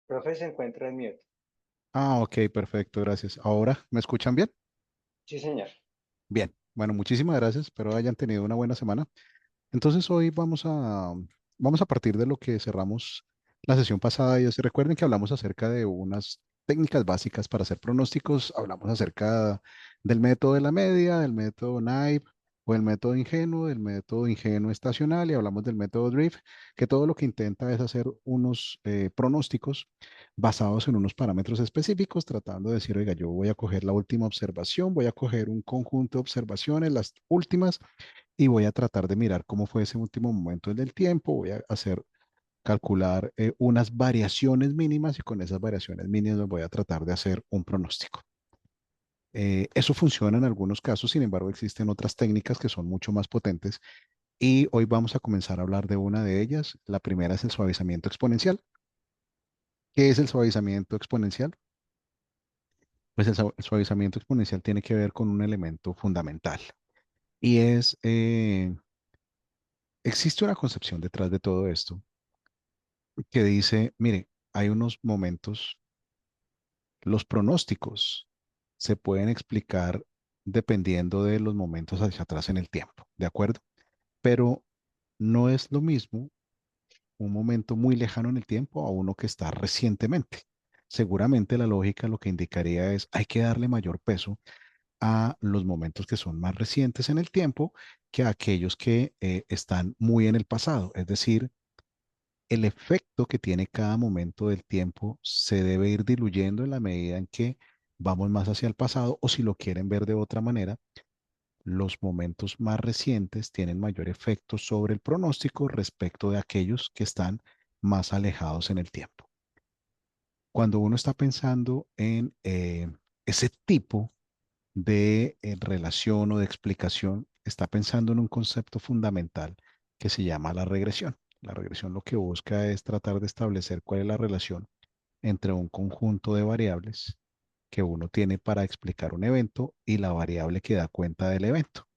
Profe, se encuentra en mute. Ah, ok, perfecto, gracias. ¿Ahora me escuchan bien? Sí, señor. Bien. Bueno, muchísimas gracias. Espero hayan tenido una buena semana. Entonces hoy vamos a partir de lo que cerramos la sesión pasada. Y recuerden que hablamos acerca de unas técnicas básicas para hacer pronósticos. Hablamos acerca del método de la media, del método naive o el método ingenuo estacional, y hablamos del método drift, que todo lo que intenta es hacer unos pronósticos basados en unos parámetros específicos, tratando de decir, oiga, yo voy a coger la última observación, voy a coger un conjunto de observaciones, las últimas, y voy a tratar de mirar cómo fue ese último momento del tiempo. Voy a calcular unas variaciones mínimas, y con esas variaciones mínimas voy a tratar de hacer un pronóstico. Eso funciona en algunos casos, sin embargo, existen otras técnicas que son mucho más potentes, y hoy vamos a comenzar a hablar de una de ellas. La primera es el suavizamiento exponencial. ¿Qué es el suavizamiento exponencial? Pues el suavizamiento exponencial tiene que ver con un elemento fundamental, y existe una concepción detrás de todo esto que dice, mire, hay unos momentos, los pronósticos se pueden explicar dependiendo de los momentos hacia atrás en el tiempo, ¿de acuerdo? Pero no es lo mismo un momento muy lejano en el tiempo a uno que está recientemente. Seguramente la lógica lo que indicaría es hay que darle mayor peso a los momentos que son más recientes en el tiempo que a aquellos que están muy en el pasado. Es decir, el efecto que tiene cada momento del tiempo se debe ir diluyendo en la medida en que vamos más hacia el pasado, o si lo quieren ver de otra manera, los momentos más recientes tienen mayor efecto sobre el pronóstico respecto de aquellos que están más alejados en el tiempo. Cuando uno está pensando en ese tipo de relación o de explicación, está pensando en un concepto fundamental que se llama la regresión. La regresión lo que busca es tratar de establecer cuál es la relación entre un conjunto de variables que uno tiene para explicar un evento y la variable que da cuenta del evento.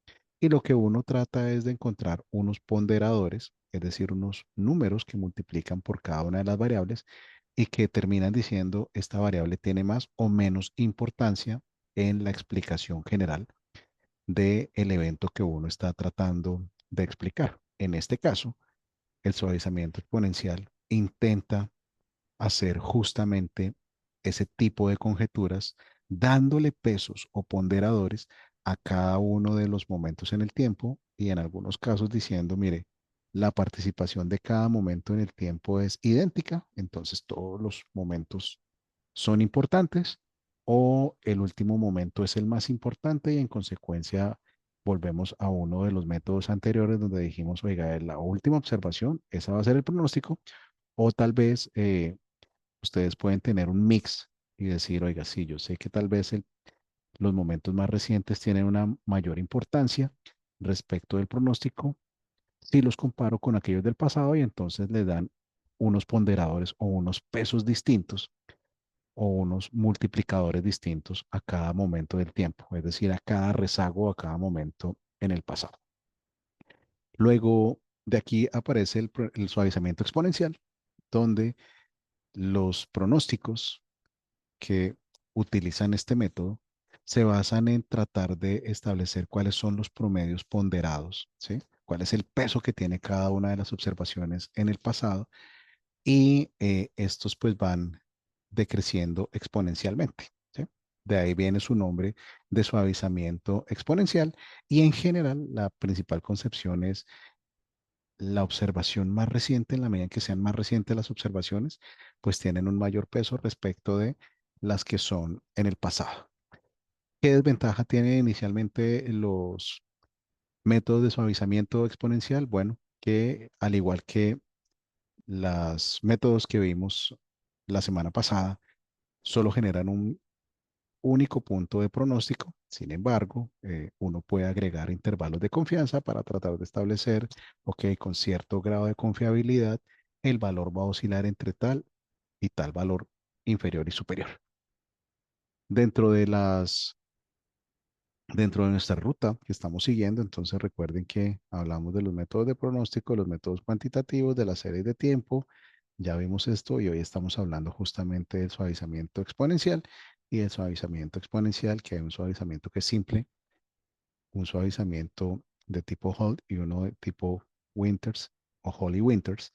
Y lo que uno trata es de encontrar unos ponderadores, es decir, unos números que multiplican por cada una de las variables y que terminan diciendo esta variable tiene más o menos importancia en la explicación general del evento que uno está tratando de explicar. En este caso, el suavizamiento exponencial intenta hacer justamente ese tipo de conjeturas, dándole pesos o ponderadores a cada uno de los momentos en el tiempo, y en algunos casos diciendo, mire, la participación de cada momento en el tiempo es idéntica, entonces todos los momentos son importantes, o el último momento es el más importante, y en consecuencia volvemos a uno de los métodos anteriores donde dijimos, oiga, la última observación, esa va a ser el pronóstico. O tal vez ustedes pueden tener un mix y decir, oiga, sí, yo sé que tal vez los momentos más recientes tienen una mayor importancia respecto del pronóstico si los comparo con aquellos del pasado, y entonces le dan unos ponderadores o unos pesos distintos o unos multiplicadores distintos a cada momento del tiempo, es decir, a cada rezago, a cada momento en el pasado. Luego de aquí aparece el suavizamiento exponencial, donde los pronósticos que utilizan este método se basan en tratar de establecer cuáles son los promedios ponderados, ¿sí? Cuál es el peso que tiene cada una de las observaciones en el pasado, y estos pues van decreciendo exponencialmente, ¿sí? De ahí viene su nombre de suavizamiento exponencial, y en general la principal concepción es la observación más reciente. En la medida en que sean más recientes las observaciones, pues tienen un mayor peso respecto de las que son en el pasado. ¿Qué desventaja tienen inicialmente los métodos de suavizamiento exponencial? Bueno, que al igual que los métodos que vimos la semana pasada, solo generan un único punto de pronóstico. Sin embargo, uno puede agregar intervalos de confianza para tratar de establecer, ok, con cierto grado de confiabilidad, el valor va a oscilar entre tal y tal valor inferior y superior. Dentro de dentro de nuestra ruta que estamos siguiendo, entonces recuerden que hablamos de los métodos de pronóstico, los métodos cuantitativos, de las series de tiempo, Ya vimos esto y hoy estamos hablando justamente del suavizamiento exponencial y del suavizamiento exponencial, que hay un suavizamiento que es simple, un suavizamiento de tipo Holt y uno de tipo Winters o Holly Winters,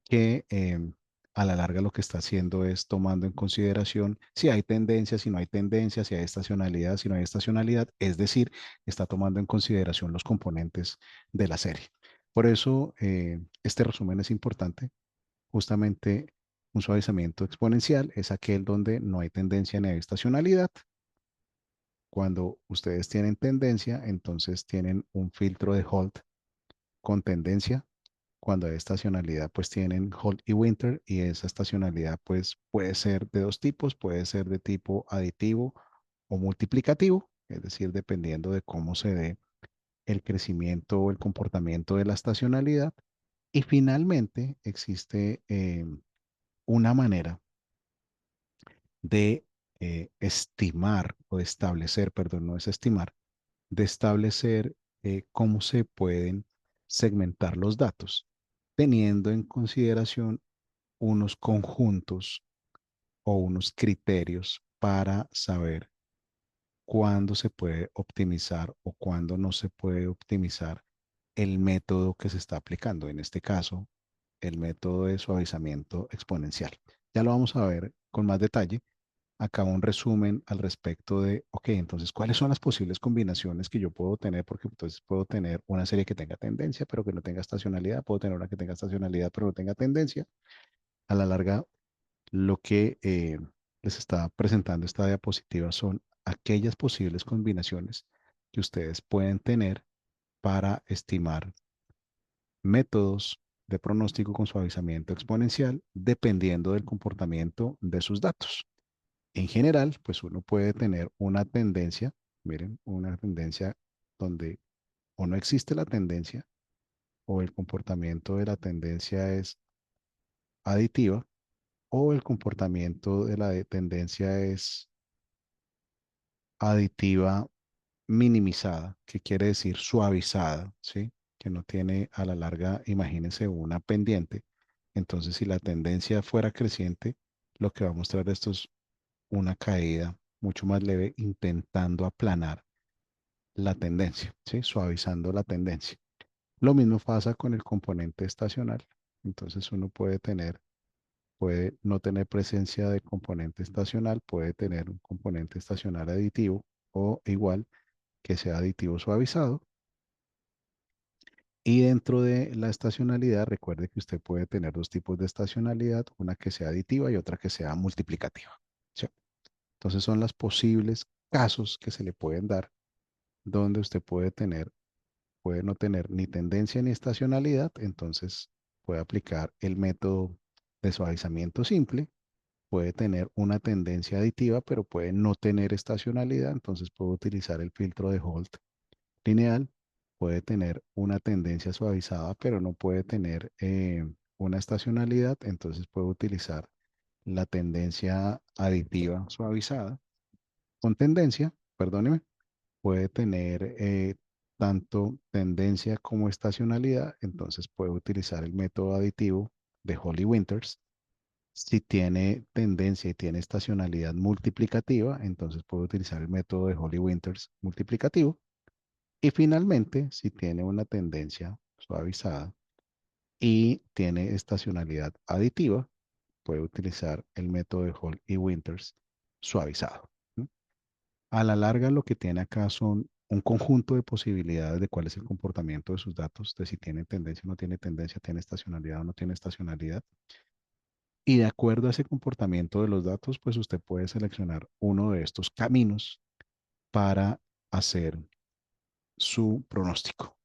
que a la larga lo que está haciendo es tomando en consideración si hay tendencia, si no hay tendencia, si hay estacionalidad, si no hay estacionalidad, es decir, está tomando en consideración los componentes de la serie. Por eso, este resumen es importante. Justamente un suavizamiento exponencial es aquel donde no hay tendencia ni hay estacionalidad. Cuando ustedes tienen tendencia, entonces tienen un filtro de Holt con tendencia. Cuando hay estacionalidad, pues tienen Holt y Winter, y esa estacionalidad pues puede ser de dos tipos, puede ser de tipo aditivo o multiplicativo, es decir, dependiendo de cómo se dé el crecimiento o el comportamiento de la estacionalidad. Y finalmente existe una manera de estimar o de establecer, perdón, no es estimar, de establecer cómo se pueden segmentar los datos, teniendo en consideración unos conjuntos o unos criterios para saber cuándo se puede optimizar o cuándo no se puede optimizar el método que se está aplicando. En este caso, el método de suavizamiento exponencial. Ya lo vamos a ver con más detalle. Acá un resumen al respecto de, ok, entonces, ¿cuáles son las posibles combinaciones que yo puedo tener? Porque entonces puedo tener una serie que tenga tendencia, pero que no tenga estacionalidad. Puedo tener una que tenga estacionalidad, pero no tenga tendencia. A la larga, lo que les está presentando esta diapositiva son aquellas posibles combinaciones que ustedes pueden tener para estimar métodos de pronóstico con suavizamiento exponencial dependiendo del comportamiento de sus datos. En general, pues uno puede tener una tendencia, miren, una tendencia donde o no existe la tendencia o el comportamiento de la tendencia es aditiva o el comportamiento de la tendencia es aditiva minimizada, que quiere decir suavizada, ¿sí? Que no tiene a la larga, imagínense, una pendiente. Entonces, si la tendencia fuera creciente, lo que va a mostrar esto es una caída mucho más leve, intentando aplanar la tendencia, ¿sí? Suavizando la tendencia. Lo mismo pasa con el componente estacional. Entonces, uno puede no tener presencia de componente estacional, puede tener un componente estacional aditivo o igual que sea aditivo suavizado. Y dentro de la estacionalidad, recuerde que usted puede tener dos tipos de estacionalidad, una que sea aditiva y otra que sea multiplicativa. ¿Sí? Entonces son los posibles casos que se le pueden dar donde usted puede no tener ni tendencia ni estacionalidad, entonces puede aplicar el método de suavizamiento simple, puede tener una tendencia aditiva, pero puede no tener estacionalidad, entonces puede utilizar el filtro de Holt lineal, puede tener una tendencia suavizada, pero no puede tener una estacionalidad, entonces puede utilizar la tendencia aditiva suavizada. Con tendencia, perdóneme, puede tener tanto tendencia como estacionalidad, entonces puede utilizar el método aditivo de Holly Winters. Si tiene tendencia y tiene estacionalidad multiplicativa, entonces puede utilizar el método de Holly Winters multiplicativo. Y finalmente, si tiene una tendencia suavizada y tiene estacionalidad aditiva, puede utilizar el método de Hall y Winters suavizado. ¿No? A la larga, lo que tiene acá son un conjunto de posibilidades de cuál es el comportamiento de sus datos, de si tiene tendencia o no tiene tendencia, tiene estacionalidad o no tiene estacionalidad. Y de acuerdo a ese comportamiento de los datos, pues usted puede seleccionar uno de estos caminos para hacer su pronóstico.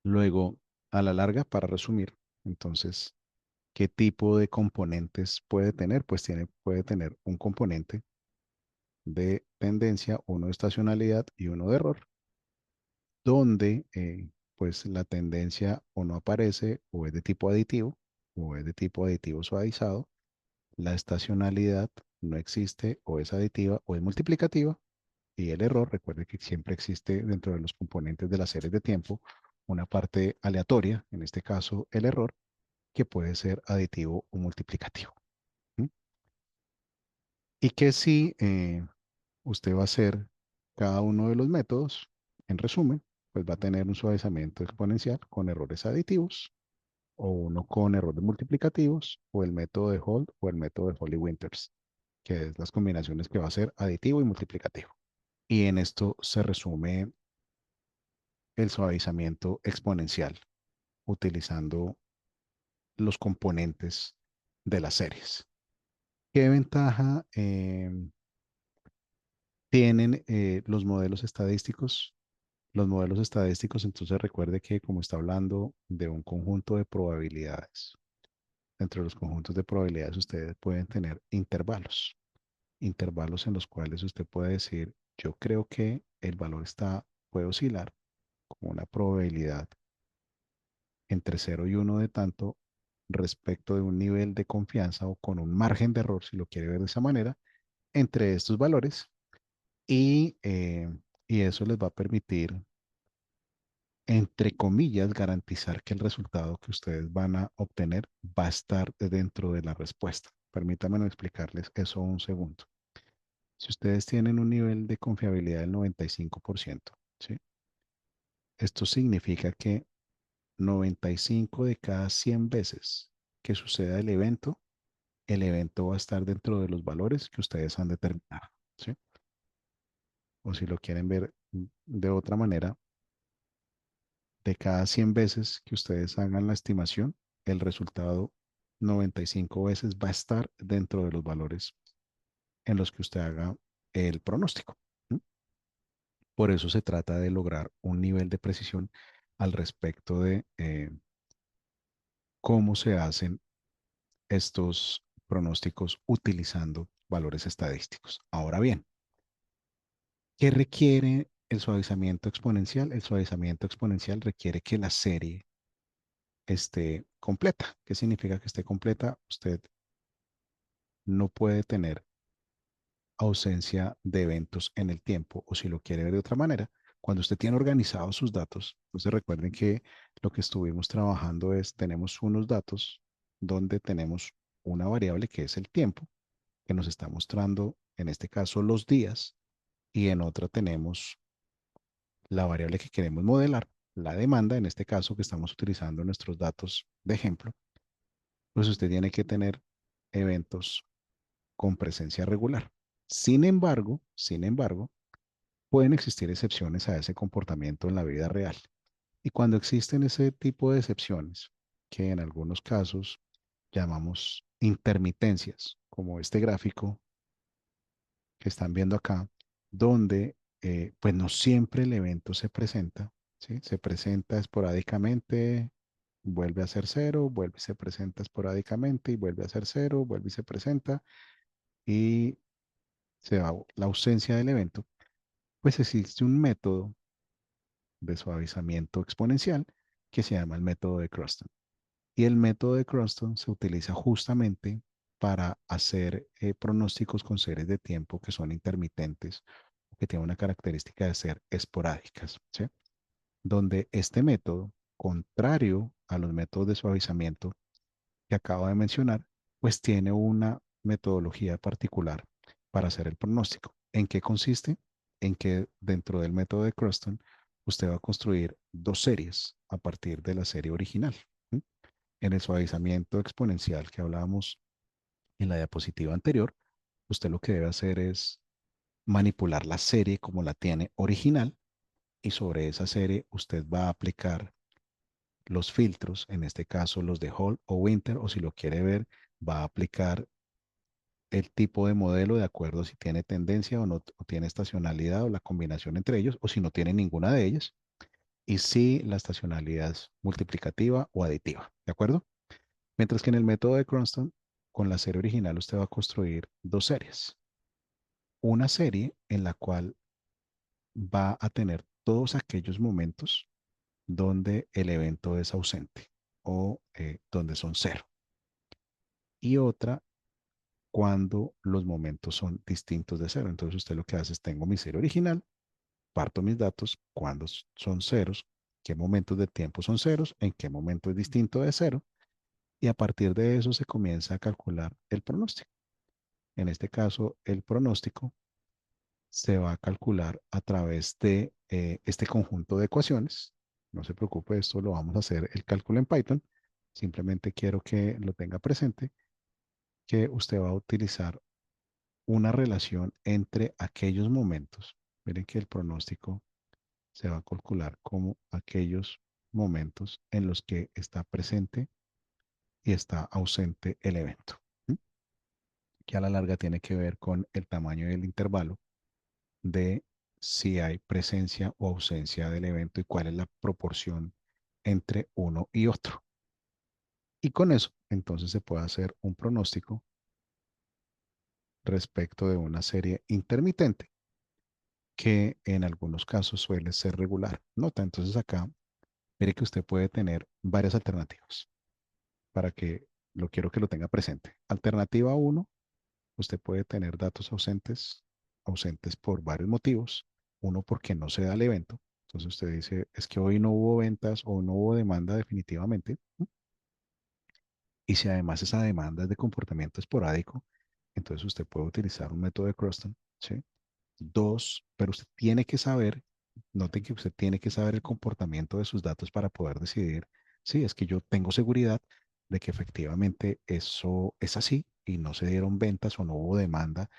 Luego, a la larga, para resumir, entonces, ¿qué tipo de componentes puede tener? Pues puede tener un componente de tendencia, uno de estacionalidad y uno de error, donde pues la tendencia o no aparece o es de tipo aditivo o es de tipo aditivo suavizado, la estacionalidad no existe o es aditiva o es multiplicativa y el error, recuerde que siempre existe dentro de los componentes de las series de tiempo una parte aleatoria, en este caso el error, que puede ser aditivo o multiplicativo. ¿Mm? Y que si usted va a hacer cada uno de los métodos, en resumen, pues va a tener un suavizamiento exponencial con errores aditivos, o uno con errores multiplicativos, o el método de Holt o el método de Holly-Winters, que es las combinaciones que va a ser aditivo y multiplicativo. Y en esto se resume el suavizamiento exponencial utilizando los componentes de las series. ¿Qué ventaja tienen los modelos estadísticos? Los modelos estadísticos, entonces recuerde que como está hablando de un conjunto de probabilidades, dentro de los conjuntos de probabilidades ustedes pueden tener intervalos, intervalos en los cuales usted puede decir, yo creo que el valor puede oscilar con una probabilidad entre 0 y 1 de tanto respecto de un nivel de confianza o con un margen de error, si lo quiere ver de esa manera, entre estos valores y, eh, y eso les va a permitir, entre comillas, garantizar que el resultado que ustedes van a obtener va a estar dentro de la respuesta. Permítanme explicarles eso un segundo. Si ustedes tienen un nivel de confiabilidad del 95%, ¿sí? Esto significa que 95 de cada 100 veces que suceda el evento va a estar dentro de los valores que ustedes han determinado, ¿sí? O si lo quieren ver de otra manera, de cada 100 veces que ustedes hagan la estimación, el resultado 95 veces va a estar dentro de los valores en los que usted haga el pronóstico. ¿Mm? Por eso se trata de lograr un nivel de precisión al respecto de cómo se hacen estos pronósticos utilizando valores estadísticos. Ahora bien, ¿qué requiere el suavizamiento exponencial? El suavizamiento exponencial requiere que la serie esté completa. ¿Qué significa que esté completa? Usted no puede tener ausencia de eventos en el tiempo, o si lo quiere ver de otra manera, cuando usted tiene organizados sus datos, entonces recuerden que lo que estuvimos trabajando es, tenemos unos datos donde tenemos una variable que es el tiempo, que nos está mostrando, en este caso, los días, y en otra tenemos la variable que queremos modelar, la demanda, en este caso que estamos utilizando nuestros datos de ejemplo, pues usted tiene que tener eventos con presencia regular. Sin embargo, pueden existir excepciones a ese comportamiento en la vida real. Y cuando existen ese tipo de excepciones, que en algunos casos llamamos intermitencias, como este gráfico que están viendo acá, donde pues no siempre el evento se presenta, ¿sí? Se presenta esporádicamente, vuelve a ser cero, vuelve y se presenta esporádicamente y vuelve a ser cero, vuelve y se presenta y se da la ausencia del evento, pues existe un método de suavizamiento exponencial que se llama el método de Croston. Y el método de Croston se utiliza justamente para hacer pronósticos con series de tiempo que son intermitentes o que tienen una característica de ser esporádicas, ¿sí? Donde este método, contrario a los métodos de suavizamiento que acabo de mencionar, pues tiene una metodología particular para hacer el pronóstico. ¿En qué consiste? En que dentro del método de Croston, usted va a construir dos series a partir de la serie original. ¿Sí? En el suavizamiento exponencial que hablábamos en la diapositiva anterior, usted lo que debe hacer es manipular la serie como la tiene original y sobre esa serie usted va a aplicar los filtros, en este caso los de Hall o Winter, o si lo quiere ver, va a aplicar el tipo de modelo de acuerdo a si tiene tendencia o no, o tiene estacionalidad o la combinación entre ellos, o si no tiene ninguna de ellas, y si la estacionalidad es multiplicativa o aditiva, ¿de acuerdo? Mientras que en el método de Cranston, con la serie original, usted va a construir dos series. Una serie en la cual va a tener todos aquellos momentos donde el evento es ausente o donde son cero. Y otra cuando los momentos son distintos de cero. Entonces usted lo que hace es, tengo mi serie original, parto mis datos, cuando son ceros, qué momentos de tiempo son ceros, en qué momento es distinto de cero, y a partir de eso se comienza a calcular el pronóstico. En este caso, el pronóstico se va a calcular a través de este conjunto de ecuaciones. No se preocupe, esto lo vamos a hacer el cálculo en Python. Simplemente quiero que lo tenga presente, que usted va a utilizar una relación entre aquellos momentos. Miren que el pronóstico se va a calcular como aquellos momentos en los que está presente y está ausente el evento, ¿sí? Que a la larga tiene que ver con el tamaño del intervalo de si hay presencia o ausencia del evento y cuál es la proporción entre uno y otro. Y con eso, entonces se puede hacer un pronóstico respecto de una serie intermitente que en algunos casos suele ser regular. Nota, entonces acá, mire que usted puede tener varias alternativas para que lo quiero que lo tenga presente. Alternativa uno, usted puede tener datos ausentes, ausentes por varios motivos. Uno, porque no se da el evento. Entonces usted dice, es que hoy no hubo ventas o no hubo demanda definitivamente. Y si además esa demanda es de comportamiento esporádico, entonces usted puede utilizar un método de Croston, ¿sí? Dos, pero usted tiene que saber, noten que usted tiene que saber el comportamiento de sus datos para poder decidir, sí, es que yo tengo seguridad de que efectivamente eso es así y no se dieron ventas o no hubo demanda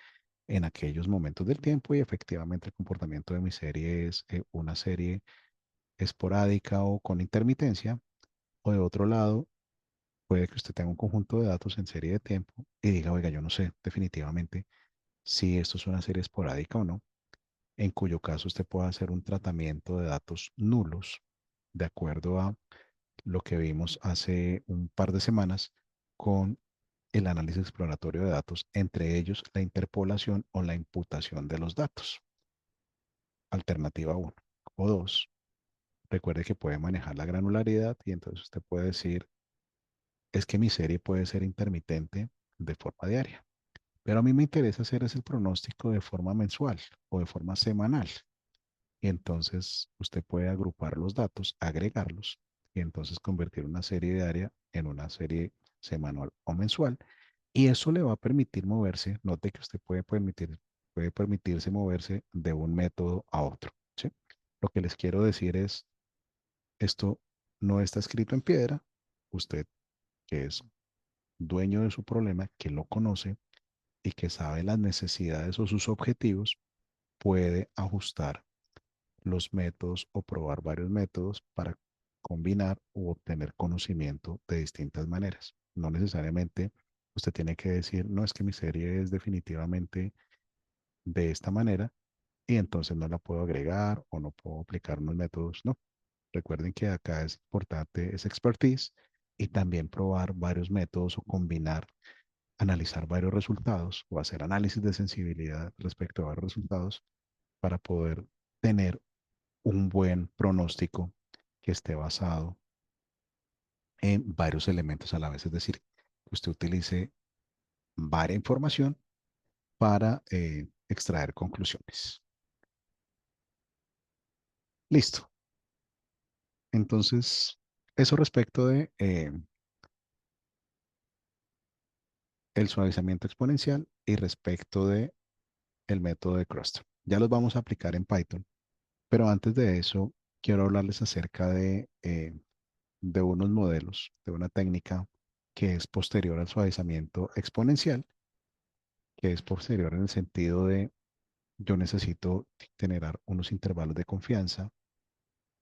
en aquellos momentos del tiempo y efectivamente el comportamiento de mi serie es una serie esporádica o con intermitencia. O de otro lado, puede que usted tenga un conjunto de datos en serie de tiempo y diga, oiga, yo no sé definitivamente si esto es una serie esporádica o no, en cuyo caso usted puede hacer un tratamiento de datos nulos de acuerdo a lo que vimos hace un par de semanas con el análisis exploratorio de datos, entre ellos la interpolación o la imputación de los datos. Alternativa uno. O 2, recuerde que puede manejar la granularidad y entonces usted puede decir, es que mi serie puede ser intermitente de forma diaria, pero a mí me interesa hacer ese pronóstico de forma mensual o de forma semanal. Y entonces usted puede agrupar los datos, agregarlos y entonces convertir una serie diaria en una serie semanal o mensual. Y eso le va a permitir moverse. Note que usted puede permitirse moverse de un método a otro, ¿sí? Lo que les quiero decir es, esto no está escrito en piedra. Usted, que es dueño de su problema, que lo conoce y que sabe las necesidades o sus objetivos, puede ajustar los métodos o probar varios métodos para combinar o obtener conocimiento de distintas maneras. No necesariamente usted tiene que decir, no, es que mi serie es definitivamente de esta manera y entonces no la puedo agregar o no puedo aplicar unos métodos. No. Recuerden que acá es importante esa expertise y también probar varios métodos o combinar, analizar varios resultados o hacer análisis de sensibilidad respecto a varios resultados para poder tener un buen pronóstico que esté basado en varios elementos a la vez. Es decir, que usted utilice varia información para extraer conclusiones. Listo. Entonces, eso respecto de el suavizamiento exponencial y respecto de el método de Croston. Ya los vamos a aplicar en Python, pero antes de eso, quiero hablarles acerca de unos modelos, de una técnica que es posterior al suavizamiento exponencial, que es posterior en el sentido de yo necesito generar unos intervalos de confianza,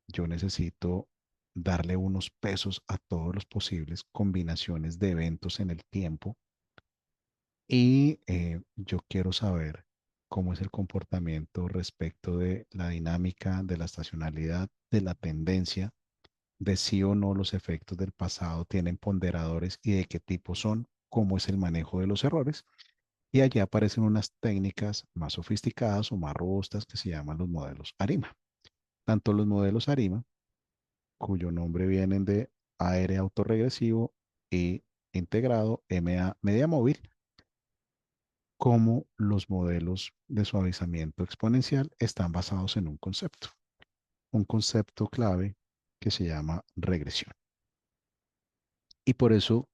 yo necesito darle unos pesos a todos los posibles combinaciones de eventos en el tiempo y yo quiero saber cómo es el comportamiento respecto de la dinámica, de la estacionalidad, de la tendencia, de si o no los efectos del pasado tienen ponderadores y de qué tipo son, cómo es el manejo de los errores. Y allí aparecen unas técnicas más sofisticadas o más robustas que se llaman los modelos ARIMA. Tanto los modelos ARIMA, cuyo nombre vienen de AR autorregresivo y integrado MA media móvil, como los modelos de suavizamiento exponencial están basados en un concepto clave que se llama regresión. Y por eso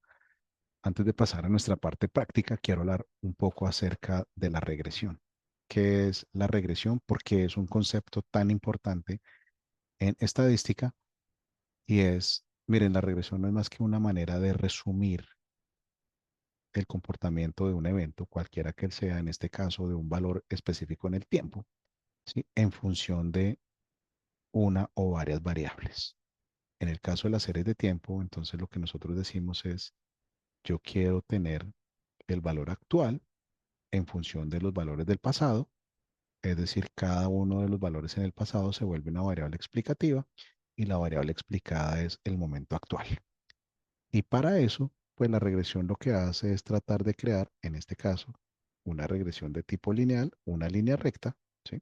Antes de pasar a nuestra parte práctica, quiero hablar un poco acerca de la regresión. ¿Qué es la regresión? Porque es un concepto tan importante en estadística y es, miren, la regresión no es más que una manera de resumir el comportamiento de un evento, cualquiera que él sea, en este caso de un valor específico en el tiempo, ¿sí? En función de una o varias variables. En el caso de las series de tiempo, entonces lo que nosotros decimos es, yo quiero tener el valor actual en función de los valores del pasado, es decir, cada uno de los valores en el pasado se vuelve una variable explicativa y la variable explicada es el momento actual. Y para eso, pues la regresión lo que hace es tratar de crear, en este caso, una regresión de tipo lineal, una línea recta, ¿sí?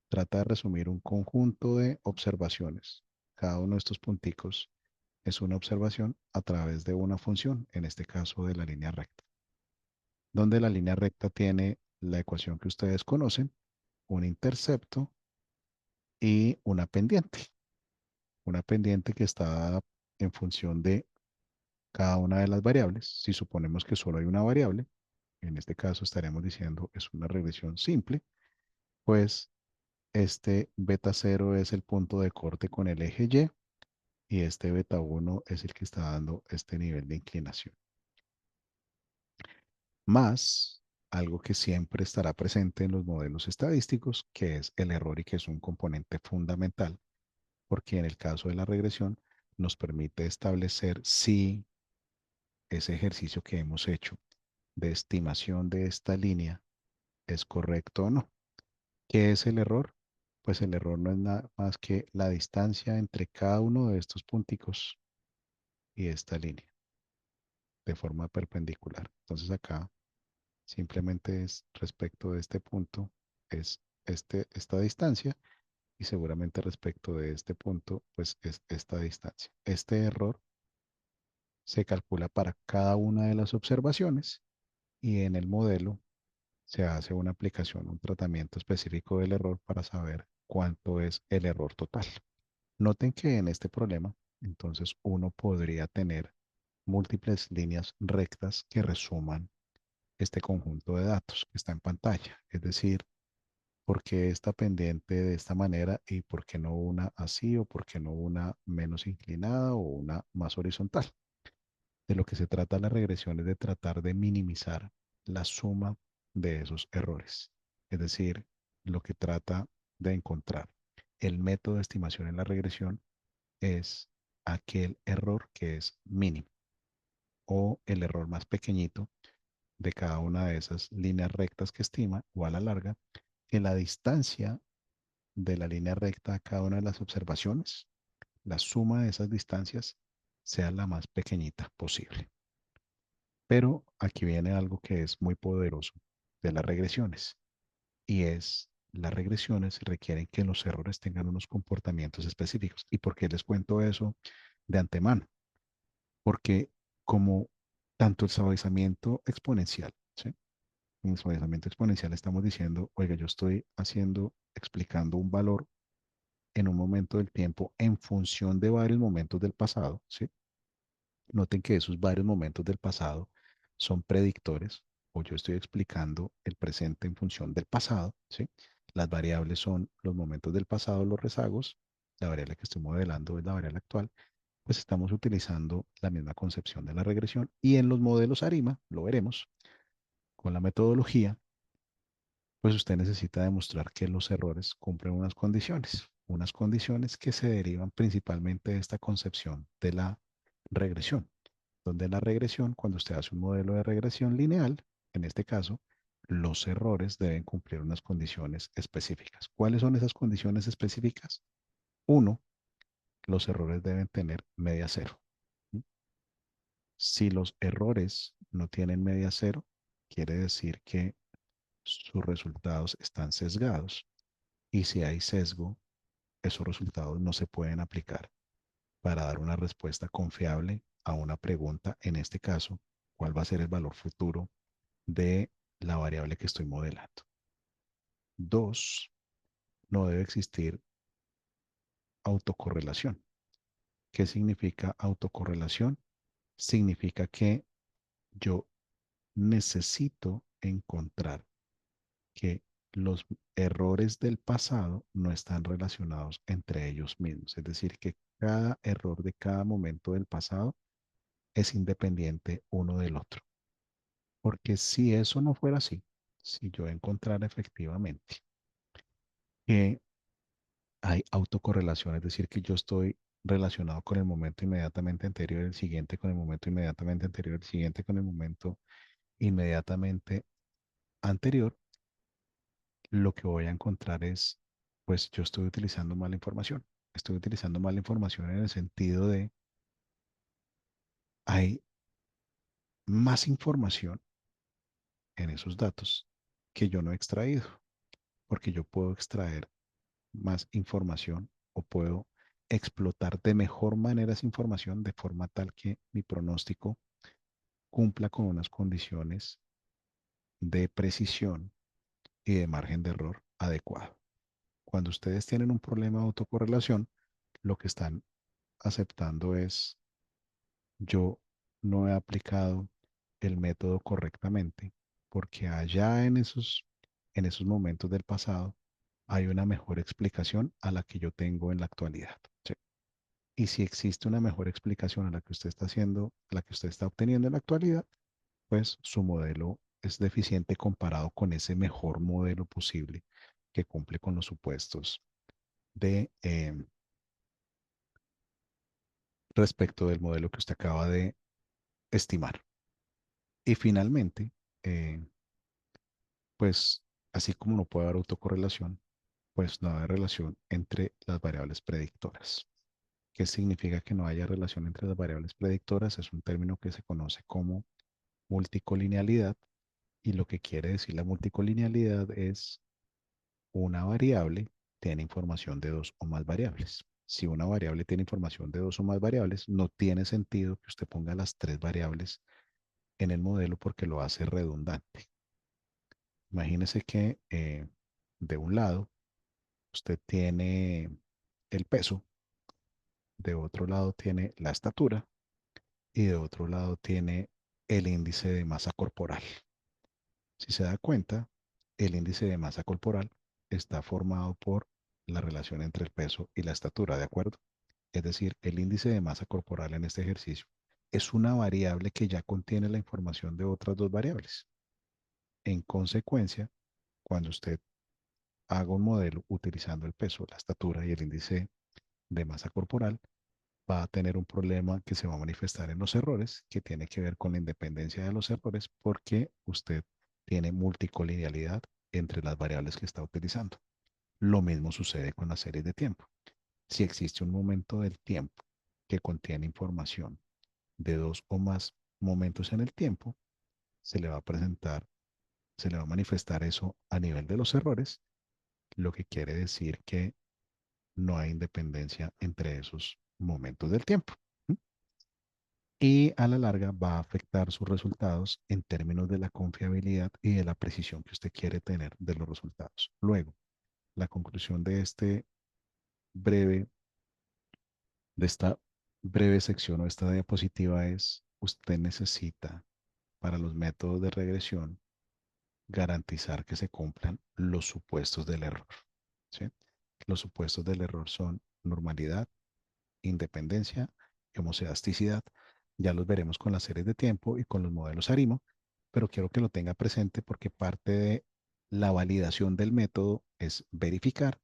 Trata de resumir un conjunto de observaciones. Cada uno de estos punticos es una observación a través de una función, en este caso de la línea recta, donde la línea recta tiene la ecuación que ustedes conocen, un intercepto y una pendiente que está en función de cada una de las variables. Si suponemos que solo hay una variable, en este caso estaremos diciendo es una regresión simple, pues este beta cero es el punto de corte con el eje y este beta uno es el que está dando este nivel de inclinación. Más algo que siempre estará presente en los modelos estadísticos, que es el error y que es un componente fundamental, porque en el caso de la regresión nos permite establecer si ese ejercicio que hemos hecho de estimación de esta línea es correcto o no. ¿Qué es el error? Pues el error no es nada más que la distancia entre cada uno de estos punticos y esta línea de forma perpendicular. Entonces acá simplemente es respecto de este punto, es esta distancia y seguramente respecto de este punto, pues es esta distancia. Este error se calcula para cada una de las observaciones y en el modelo se hace una aplicación, un tratamiento específico del error para saber cuánto es el error total. Noten que en este problema, entonces uno podría tener múltiples líneas rectas que resuman este conjunto de datos que está en pantalla. Es decir, ¿por qué está pendiente de esta manera y por qué no una así o por qué no una menos inclinada o una más horizontal? De lo que se trata la regresión es de tratar de minimizar la suma de esos errores. Es decir, lo que trata de encontrar el método de estimación en la regresión es aquel error que es mínimo o el error más pequeñito de cada una de esas líneas rectas que estima o a la larga, que la distancia de la línea recta a cada una de las observaciones, la suma de esas distancias sea la más pequeñita posible. Pero aquí viene algo que es muy poderoso de las regresiones y es las regresiones requieren que los errores tengan unos comportamientos específicos. ¿Y por qué les cuento eso de antemano? Porque como tanto el suavizamiento exponencial, ¿sí? En el suavizamiento exponencial estamos diciendo, oiga, yo estoy haciendo, explicando un valor en un momento del tiempo en función de varios momentos del pasado, ¿sí? Noten que esos varios momentos del pasado son predictores, o yo estoy explicando el presente en función del pasado, ¿sí? Las variables son los momentos del pasado, los rezagos, la variable que estoy modelando es la variable actual, pues estamos utilizando la misma concepción de la regresión y en los modelos ARIMA, lo veremos, con la metodología, pues usted necesita demostrar que los errores cumplen unas condiciones que se derivan principalmente de esta concepción de la regresión, donde la regresión, cuando usted hace un modelo de regresión lineal, en este caso, los errores deben cumplir unas condiciones específicas. ¿Cuáles son esas condiciones específicas? Uno, los errores deben tener media cero. Si los errores no tienen media cero, quiere decir que sus resultados están sesgados. Y si hay sesgo, esos resultados no se pueden aplicar para dar una respuesta confiable a una pregunta, en este caso, ¿cuál va a ser el valor futuro de la variable que estoy modelando? Dos, no debe existir autocorrelación. ¿Qué significa autocorrelación? Significa que yo necesito encontrar que los errores del pasado no están relacionados entre ellos mismos. Es decir, que cada error de cada momento del pasado es independiente uno del otro. Porque si eso no fuera así, si yo encontrara efectivamente que hay autocorrelación, es decir, que yo estoy relacionado con el momento inmediatamente anterior, el siguiente con el momento inmediatamente anterior, el siguiente con el momento inmediatamente anterior, lo que voy a encontrar es, pues yo estoy utilizando mala información. Estoy utilizando mala información en el sentido de hay más información en esos datos que yo no he extraído, porque yo puedo extraer más información o puedo explotar de mejor manera esa información de forma tal que mi pronóstico cumpla con unas condiciones de precisión y de margen de error adecuado. Cuando ustedes tienen un problema de autocorrelación, lo que están aceptando es yo no he aplicado el método correctamente porque allá en esos momentos del pasado hay una mejor explicación a la que yo tengo en la actualidad. ¿Sí? Y si existe una mejor explicación a la que usted está haciendo, a la que usted está obteniendo en la actualidad, pues su modelo es deficiente comparado con ese mejor modelo posible que cumple con los supuestos de respecto del modelo que usted acaba de estimar. Y finalmente, eh, pues así como no puede haber autocorrelación, pues no hay relación entre las variables predictoras. ¿Qué significa que no haya relación entre las variables predictoras? Es un término que se conoce como multicolinealidad y lo que quiere decir la multicolinealidad es una variable tiene información de dos o más variables. Si una variable tiene información de dos o más variables, no tiene sentido que usted ponga las tres variables en el modelo porque lo hace redundante. Imagínese que de un lado usted tiene el peso, de otro lado tiene la estatura y de otro lado tiene el índice de masa corporal. Si se da cuenta, el índice de masa corporal está formado por la relación entre el peso y la estatura, ¿de acuerdo? Es decir, el índice de masa corporal en este ejercicio es una variable que ya contiene la información de otras dos variables. En consecuencia, cuando usted haga un modelo utilizando el peso, la estatura y el índice de masa corporal, va a tener un problema que se va a manifestar en los errores, que tiene que ver con la independencia de los errores, porque usted tiene multicolinealidad entre las variables que está utilizando. Lo mismo sucede con las series de tiempo. Si existe un momento del tiempo que contiene información de dos o más momentos en el tiempo, se le va a presentar, se le va a manifestar eso a nivel de los errores, lo que quiere decir que no hay independencia entre esos momentos del tiempo. Y a la larga va a afectar sus resultados en términos de la confiabilidad y de la precisión que usted quiere tener de los resultados. Luego, la conclusión breve, de esta breve sección o esta diapositiva es, usted necesita para los métodos de regresión garantizar que se cumplan los supuestos del error. ¿Sí? Los supuestos del error son normalidad, independencia y homocedasticidad. Ya los veremos con las series de tiempo y con los modelos ARIMO, pero quiero que lo tenga presente porque parte de la validación del método es verificar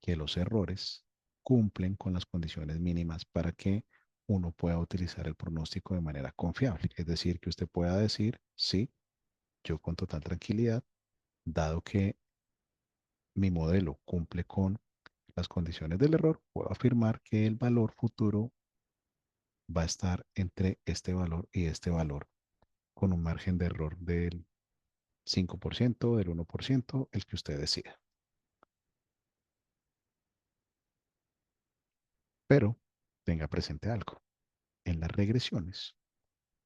que los errores cumplen con las condiciones mínimas para que uno pueda utilizar el pronóstico de manera confiable. Es decir, que usted pueda decir, sí, yo con total tranquilidad, dado que mi modelo cumple con las condiciones del error, puedo afirmar que el valor futuro va a estar entre este valor y este valor, con un margen de error del 5%, del 1%, el que usted decida. Pero tenga presente algo. En las regresiones,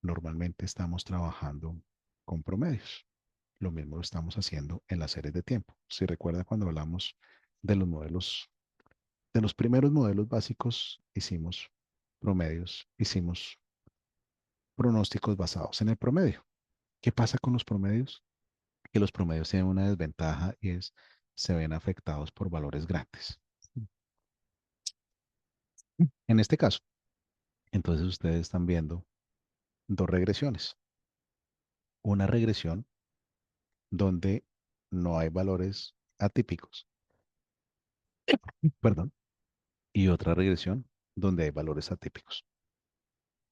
normalmente estamos trabajando con promedios. Lo mismo lo estamos haciendo en las series de tiempo. Si recuerda cuando hablamos de los modelos, de los primeros modelos básicos, hicimos promedios, hicimos pronósticos basados en el promedio. ¿Qué pasa con los promedios? Que los promedios tienen una desventaja y es se ven afectados por valores grandes. En este caso, entonces ustedes están viendo dos regresiones. Una regresión donde no hay valores atípicos, perdón, y otra regresión donde hay valores atípicos.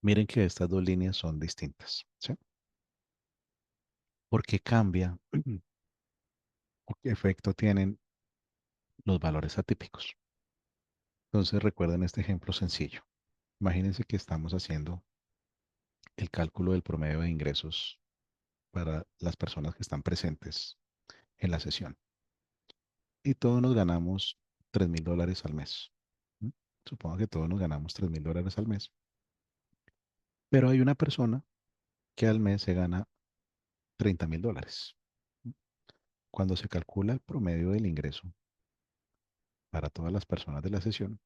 Miren que estas dos líneas son distintas, ¿sí? Porque cambia o qué efecto tienen los valores atípicos. Entonces recuerden este ejemplo sencillo. Imagínense que estamos haciendo el cálculo del promedio de ingresos para las personas que están presentes en la sesión. Y todos nos ganamos $3,000 al mes. ¿Mm? Supongo que todos nos ganamos $3,000 al mes. Pero hay una persona que al mes se gana $30,000. ¿Mm? Cuando se calcula el promedio del ingreso para todas las personas de la sesión,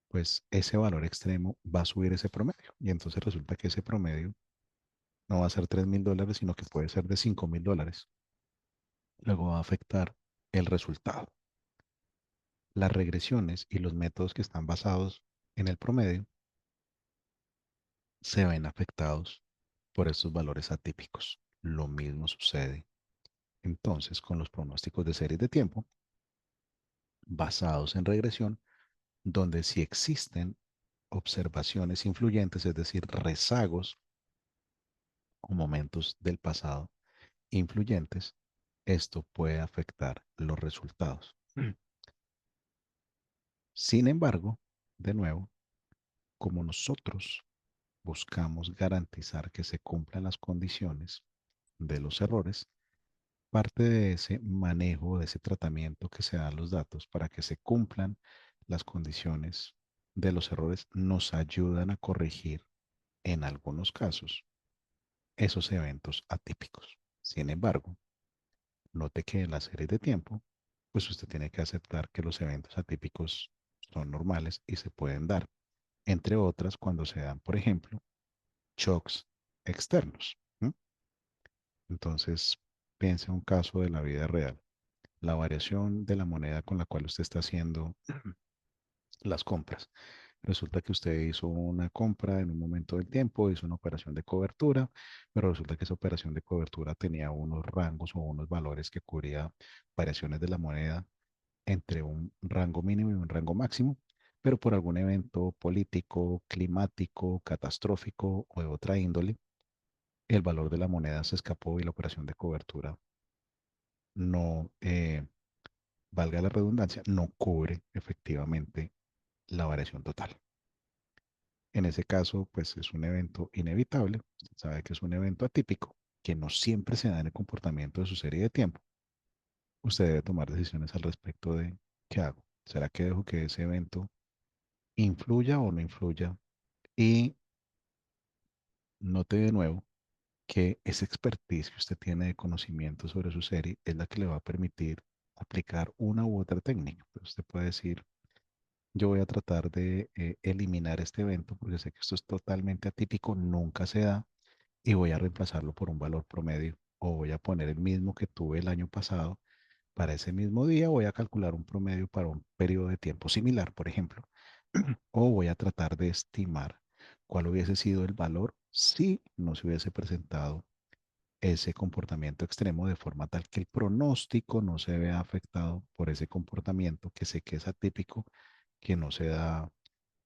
pues ese valor extremo va a subir ese promedio. Y entonces resulta que ese promedio no va a ser $3,000, sino que puede ser de $5,000. Luego va a afectar el resultado. Las regresiones y los métodos que están basados en el promedio se ven afectados por estos valores atípicos. Lo mismo sucede entonces con los pronósticos de series de tiempo basados en regresión, donde si existen observaciones influyentes, es decir, rezagos o momentos del pasado influyentes, esto puede afectar los resultados. Sin embargo, de nuevo, como nosotros buscamos garantizar que se cumplan las condiciones de los errores, parte de ese manejo, de ese tratamiento que se da a los datos para que se cumplan las condiciones de los errores, nos ayudan a corregir en algunos casos esos eventos atípicos. Sin embargo, note que en la serie de tiempo, pues usted tiene que aceptar que los eventos atípicos son normales y se pueden dar, entre otras cuando se dan, por ejemplo, shocks externos. ¿M? Entonces, piense en un caso de la vida real. La variación de la moneda con la cual usted está haciendo las compras. Resulta que usted hizo una compra en un momento del tiempo, hizo una operación de cobertura, pero resulta que esa operación de cobertura tenía unos rangos o unos valores que cubría variaciones de la moneda entre un rango mínimo y un rango máximo, pero por algún evento político, climático, catastrófico o de otra índole, el valor de la moneda se escapó y la operación de cobertura no, valga la redundancia, no cubre efectivamente la variación total. En ese caso, pues es un evento inevitable. Usted sabe que es un evento atípico, que no siempre se da en el comportamiento de su serie de tiempo. Usted debe tomar decisiones al respecto de qué hago. ¿Será que dejo que ese evento influya o no influya? Y note de nuevo que esa expertise que usted tiene de conocimiento sobre su serie es la que le va a permitir aplicar una u otra técnica. Pues usted puede decir, yo voy a tratar de eliminar este evento porque sé que esto es totalmente atípico, nunca se da, y voy a reemplazarlo por un valor promedio o voy a poner el mismo que tuve el año pasado para ese mismo día, voy a calcular un promedio para un periodo de tiempo similar, por ejemplo, o voy a tratar de estimar cuál hubiese sido el valor si no se hubiese presentado ese comportamiento extremo de forma tal que el pronóstico no se vea afectado por ese comportamiento que sé que es atípico, que no se da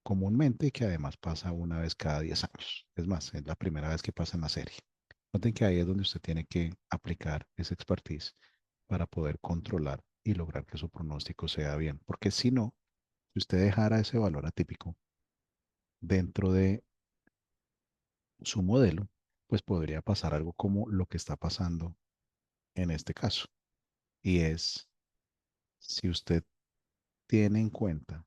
comúnmente y que además pasa una vez cada 10 años. Es más, es la primera vez que pasa en la serie. Noten que ahí es donde usted tiene que aplicar esa expertise para poder controlar y lograr que su pronóstico sea bien. Porque si no, si usted dejara ese valor atípico dentro de su modelo, pues podría pasar algo como lo que está pasando en este caso. Y es, si usted tiene en cuenta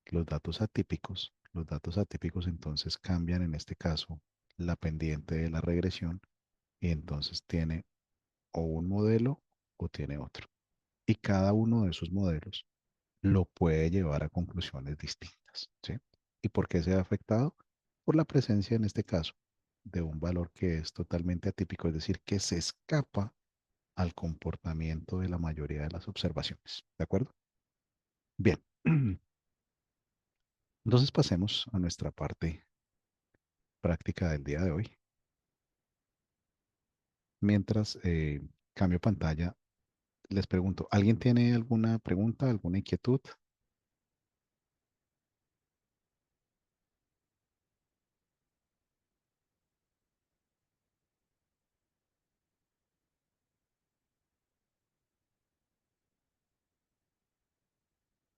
los datos atípicos entonces cambian en este caso la pendiente de la regresión y entonces tiene o un modelo o tiene otro. Y cada uno de esos modelos lo puede llevar a conclusiones distintas, ¿sí? ¿Y por qué se ha afectado? por la presencia en este caso de un valor que es totalmente atípico, es decir, que se escapa al comportamiento de la mayoría de las observaciones. ¿De acuerdo? Bien. Entonces pasemos a nuestra parte práctica del día de hoy. Mientras cambio pantalla, les pregunto, ¿alguien tiene alguna pregunta, alguna inquietud?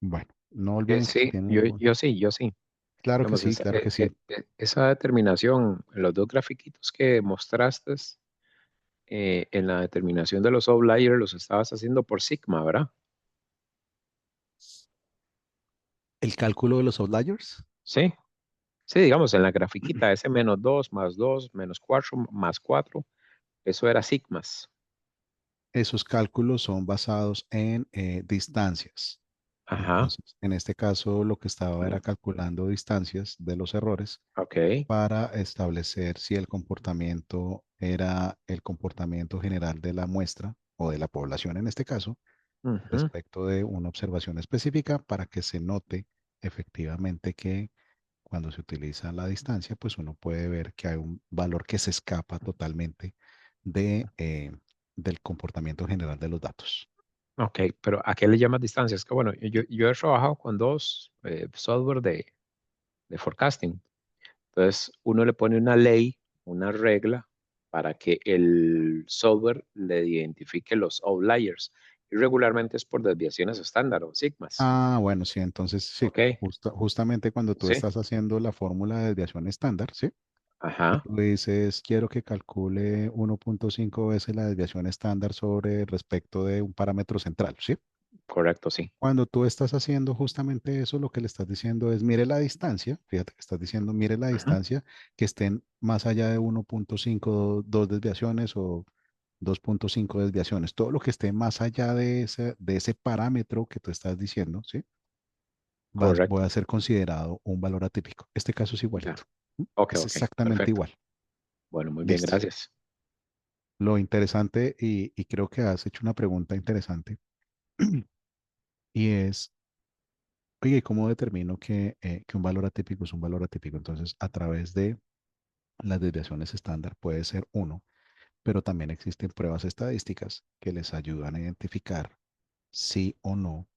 Bueno, no olvidemos si Sí, tienen yo, algún. yo sí. Claro que Digamos, sí, claro que sí. esa determinación, en los dos grafiquitos que mostraste, en la determinación de los outliers los estabas haciendo por sigma, ¿verdad? El cálculo de los outliers, Sí, sí, digamos, en la grafiquita, ese -2 +2 -4 +4, eso era sigmas. esos cálculos son basados en distancias. Ajá, Entonces, en este caso, lo que estaba era calculando distancias de los errores ok. para establecer si el comportamiento era el comportamiento general de la muestra o de la población en este caso, Ujú, respecto de una observación específica para que se note efectivamente que cuando se utiliza la distancia, pues uno puede ver que hay un valor que se escapa totalmente de, del comportamiento general de los datos. ok, pero ¿a qué le llamas distancia? Es que bueno, yo he trabajado con dos software de forecasting. Entonces, uno le pone una ley, una regla, para que el software le identifique los outliers. Y regularmente es por desviaciones estándar o sigmas. Ah, bueno, sí, entonces sí, ¿Ok? justamente cuando tú Sí. estás haciendo la fórmula de desviación estándar, ¿sí? Y Ajá. tú dices, quiero que calcule 1.5 veces la desviación estándar sobre respecto de un parámetro central, ¿sí? Correcto, sí. Cuando tú estás haciendo justamente eso, lo que le estás diciendo es, mire la distancia, fíjate que estás diciendo, mire la Ujú, distancia que estén más allá de 1.5, dos desviaciones o 2.5 desviaciones, todo lo que esté más allá de ese parámetro que tú estás diciendo, ¿sí? Voy correcto. a ser considerado un valor atípico. Este caso es Ya. igualito. ¿M? Ok, Es ok. exactamente Perfecto. igual. Bueno, muy bien, Listo. gracias. Lo interesante, y creo que has hecho una pregunta interesante, y es, oye, ¿cómo determino que un valor atípico es un valor atípico? Entonces, a través de las desviaciones estándar puede ser uno, pero también existen pruebas estadísticas que les ayudan a identificar si o no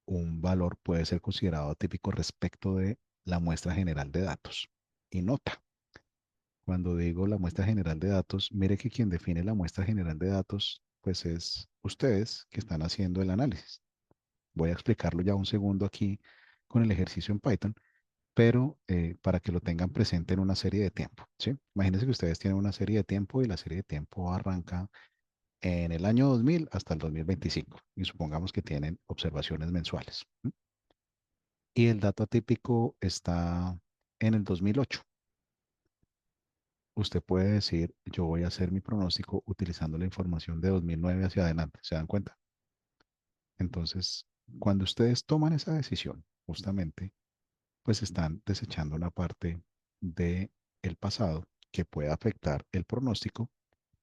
un valor puede ser considerado atípico respecto de la muestra general de datos. Y nota, cuando digo la muestra general de datos, mire que quien define la muestra general de datos, pues es ustedes que están haciendo el análisis. Voy a explicarlo ya un segundo aquí con el ejercicio en Python, pero para que lo tengan presente en una serie de tiempo, ¿sí? Imagínense que ustedes tienen una serie de tiempo y la serie de tiempo arranca en el año 2000 hasta el 2025 y supongamos que tienen observaciones mensuales. ¿M? Y el dato atípico está en el 2008. Usted puede decir, yo voy a hacer mi pronóstico utilizando la información de 2009 hacia adelante. ¿Se dan cuenta? Entonces, cuando ustedes toman esa decisión, justamente, pues están desechando una parte de el pasado que puede afectar el pronóstico,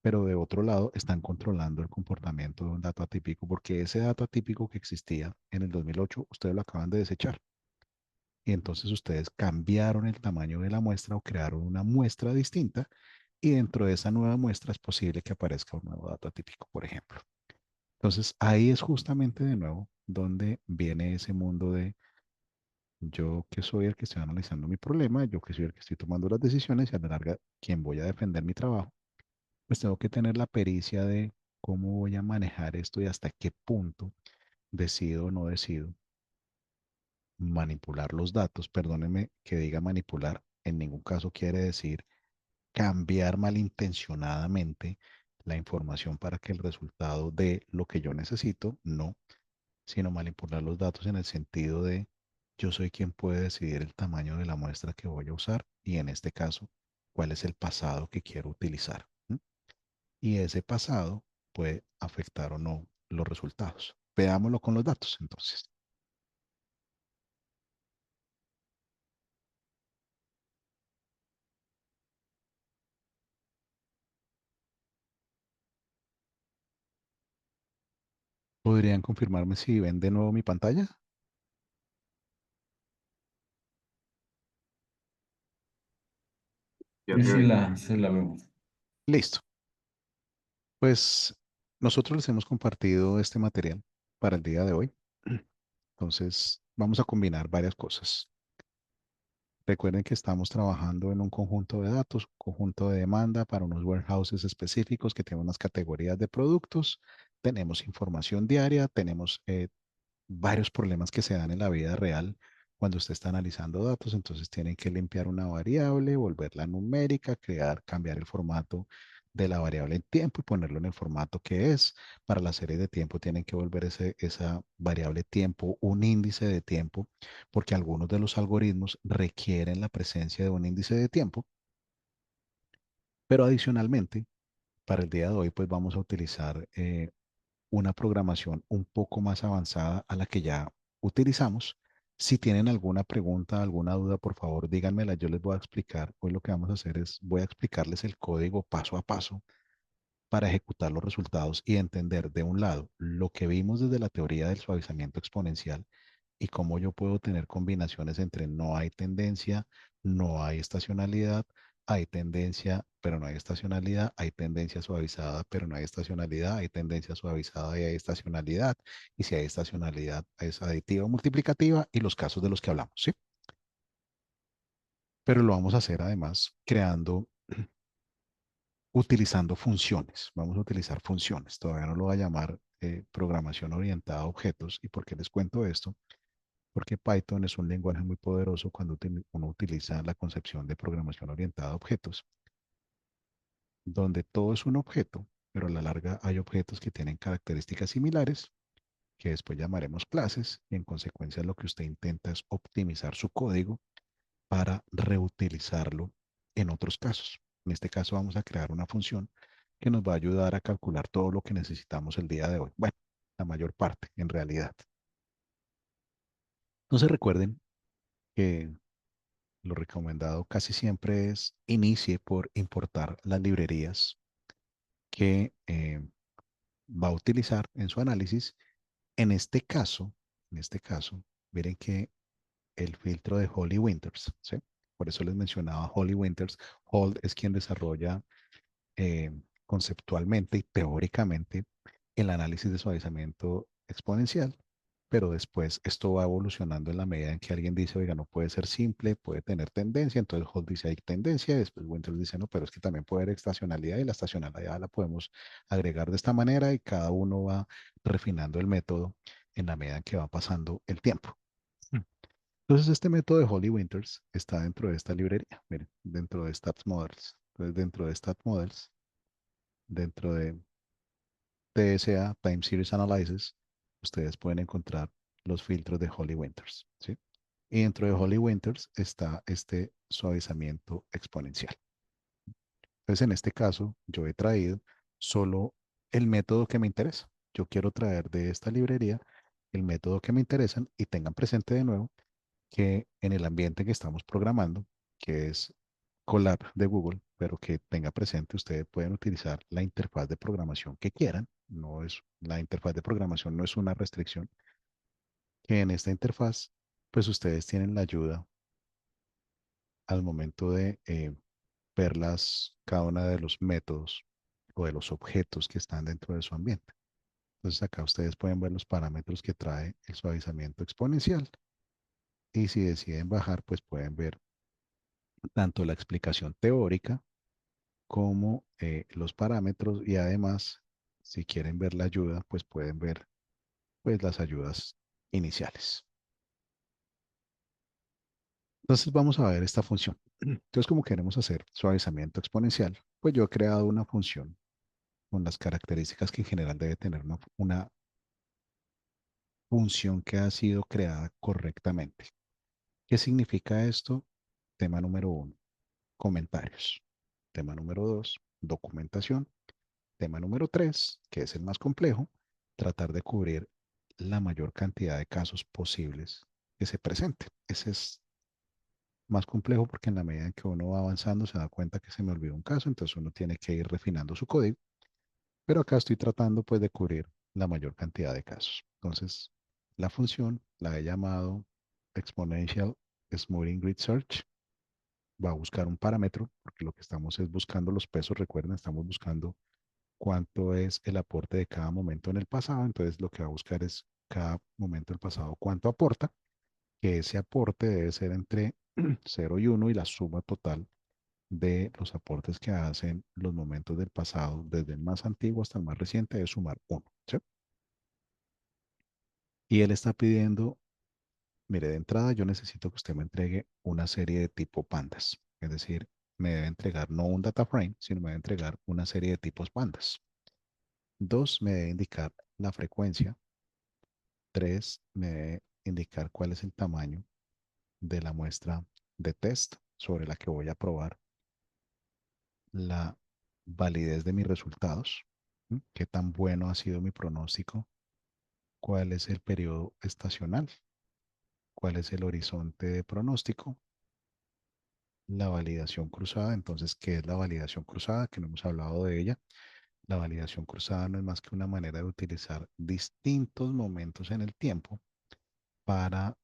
pero de otro lado están controlando el comportamiento de un dato atípico, porque ese dato atípico que existía en el 2008, ustedes lo acaban de desechar. Y entonces ustedes cambiaron el tamaño de la muestra o crearon una muestra distinta y dentro de esa nueva muestra es posible que aparezca un nuevo dato atípico, por ejemplo. Entonces ahí es justamente de nuevo donde viene ese mundo de yo que soy el que estoy analizando mi problema, yo que soy el que estoy tomando las decisiones y a la larga quien voy a defender mi trabajo, pues tengo que tener la pericia de cómo voy a manejar esto y hasta qué punto decido o no decido manipular los datos. Perdónenme que diga manipular, en ningún caso quiere decir cambiar malintencionadamente la información para que el resultado dé lo que yo necesito, no, sino manipular los datos en el sentido de yo soy quien puede decidir el tamaño de la muestra que voy a usar y en este caso, cuál es el pasado que quiero utilizar. ¿M? Y ese pasado puede afectar o no los resultados. Veámoslo con los datos, entonces. ¿Podrían confirmarme si ven de nuevo mi pantalla? Ya Sí, te sí, oigo. sí la vemos. Listo. Pues nosotros les hemos compartido este material para el día de hoy. Entonces, vamos a combinar varias cosas. Recuerden que estamos trabajando en un conjunto de datos, un conjunto de demanda para unos warehouses específicos que tienen unas categorías de productos. Tenemos información diaria, tenemos varios problemas que se dan en la vida real cuando usted está analizando datos. Entonces tienen que limpiar una variable, volverla numérica, crear, cambiar el formato de la variable en tiempo y ponerlo en el formato que es. Para la serie de tiempo tienen que volver esa variable tiempo un índice de tiempo, porque algunos de los algoritmos requieren la presencia de un índice de tiempo. Pero adicionalmente, para el día de hoy, pues vamos a utilizar una programación un poco más avanzada a la que ya utilizamos. Si tienen alguna pregunta, alguna duda, por favor, díganmela. Yo les voy a explicar. Hoy lo que vamos a hacer es, voy a explicarles el código paso a paso para ejecutar los resultados y entender de un lado lo que vimos desde la teoría del suavizamiento exponencial y cómo yo puedo tener combinaciones entre no hay tendencia, no hay estacionalidad, hay tendencia, pero no hay estacionalidad, hay tendencia suavizada, pero no hay estacionalidad, hay tendencia suavizada y hay estacionalidad, y si hay estacionalidad es aditiva o multiplicativa y los casos de los que hablamos, ¿sí? Pero lo vamos a hacer además creando utilizando funciones. Vamos a utilizar funciones. Todavía no lo voy a llamar programación orientada a objetos. ¿Y por qué les cuento esto? Porque Python es un lenguaje muy poderoso cuando uno utiliza la concepción de programación orientada a objetos, donde todo es un objeto, pero a la larga hay objetos que tienen características similares, que después llamaremos clases, y en consecuencia lo que usted intenta es optimizar su código para reutilizarlo en otros casos. En este caso vamos a crear una función que nos va a ayudar a calcular todo lo que necesitamos el día de hoy. Bueno, la mayor parte en realidad. Entonces recuerden que lo recomendado casi siempre es inicie por importar las librerías que va a utilizar en su análisis. En este caso, miren que el filtro de Holly Winters, ¿sí? Por eso les mencionaba Holly Winters. Holt es quien desarrolla eh, conceptualmente y teóricamente el análisis de suavizamiento exponencial, pero después esto va evolucionando en la medida en que alguien dice, oiga, no puede ser simple, puede tener tendencia, entonces Holt dice hay tendencia, y después Winters dice, no, pero es que también puede haber estacionalidad y la estacionalidad la podemos agregar de esta manera y cada uno va refinando el método en la medida en que va pasando el tiempo. Entonces, este método de Holly Winters está dentro de esta librería, miren, dentro de Stats Models. Entonces, dentro de Stats Models, dentro de TSA, Time Series Analysis, ustedes pueden encontrar los filtros de Holly Winters, ¿sí? Y dentro de Holly Winters está este suavizamiento exponencial. Entonces, en este caso, yo he traído solo el método que me interesa. Yo quiero traer de esta librería el método que me interesa y tengan presente de nuevo que en el ambiente que estamos programando, que es Colab de Google, pero que tenga presente, ustedes pueden utilizar la interfaz de programación que quieran. No es, la interfaz de programación no es una restricción, que en esta interfaz, pues ustedes tienen la ayuda al momento de ver cada una de los métodos o de los objetos que están dentro de su ambiente. Entonces acá ustedes pueden ver los parámetros que trae el suavizamiento exponencial y si deciden bajar, pues pueden ver tanto la explicación teórica como los parámetros y además, si quieren ver la ayuda, pues pueden ver pues las ayudas iniciales. Entonces vamos a ver esta función. Entonces, como queremos hacer suavizamiento exponencial, pues yo he creado una función con las características que en general debe tener una función que ha sido creada correctamente. ¿Qué significa esto? Tema número uno, comentarios. Tema número dos, documentación. Tema número tres, que es el más complejo, tratar de cubrir la mayor cantidad de casos posibles que se presenten. Ese es más complejo porque en la medida en que uno va avanzando se da cuenta que se me olvidó un caso, entonces uno tiene que ir refinando su código. Pero acá estoy tratando pues de cubrir la mayor cantidad de casos. Entonces, la función la he llamado Exponential Smoothing Grid Search. Va a buscar un parámetro, porque lo que estamos es buscando los pesos. Recuerden, estamos buscando cuánto es el aporte de cada momento en el pasado. Entonces, lo que va a buscar es cada momento del pasado, cuánto aporta, que ese aporte debe ser entre 0 y 1 y la suma total de los aportes que hacen los momentos del pasado, desde el más antiguo hasta el más reciente, es sumar 1. ¿Sí? Y él está pidiendo, mire, de entrada yo necesito que usted me entregue una serie de tipo pandas. Es decir, me debe entregar no un data frame, sino me debe entregar una serie de tipos pandas. 2, me debe indicar la frecuencia. 3, me debe indicar cuál es el tamaño de la muestra de test sobre la que voy a probar la validez de mis resultados. ¿Qué tan bueno ha sido mi pronóstico? ¿Cuál es el periodo estacional? ¿Cuál es el horizonte de pronóstico? La validación cruzada. Entonces, ¿qué es la validación cruzada? Que no hemos hablado de ella. La validación cruzada no es más que una manera de utilizar distintos momentos en el tiempo para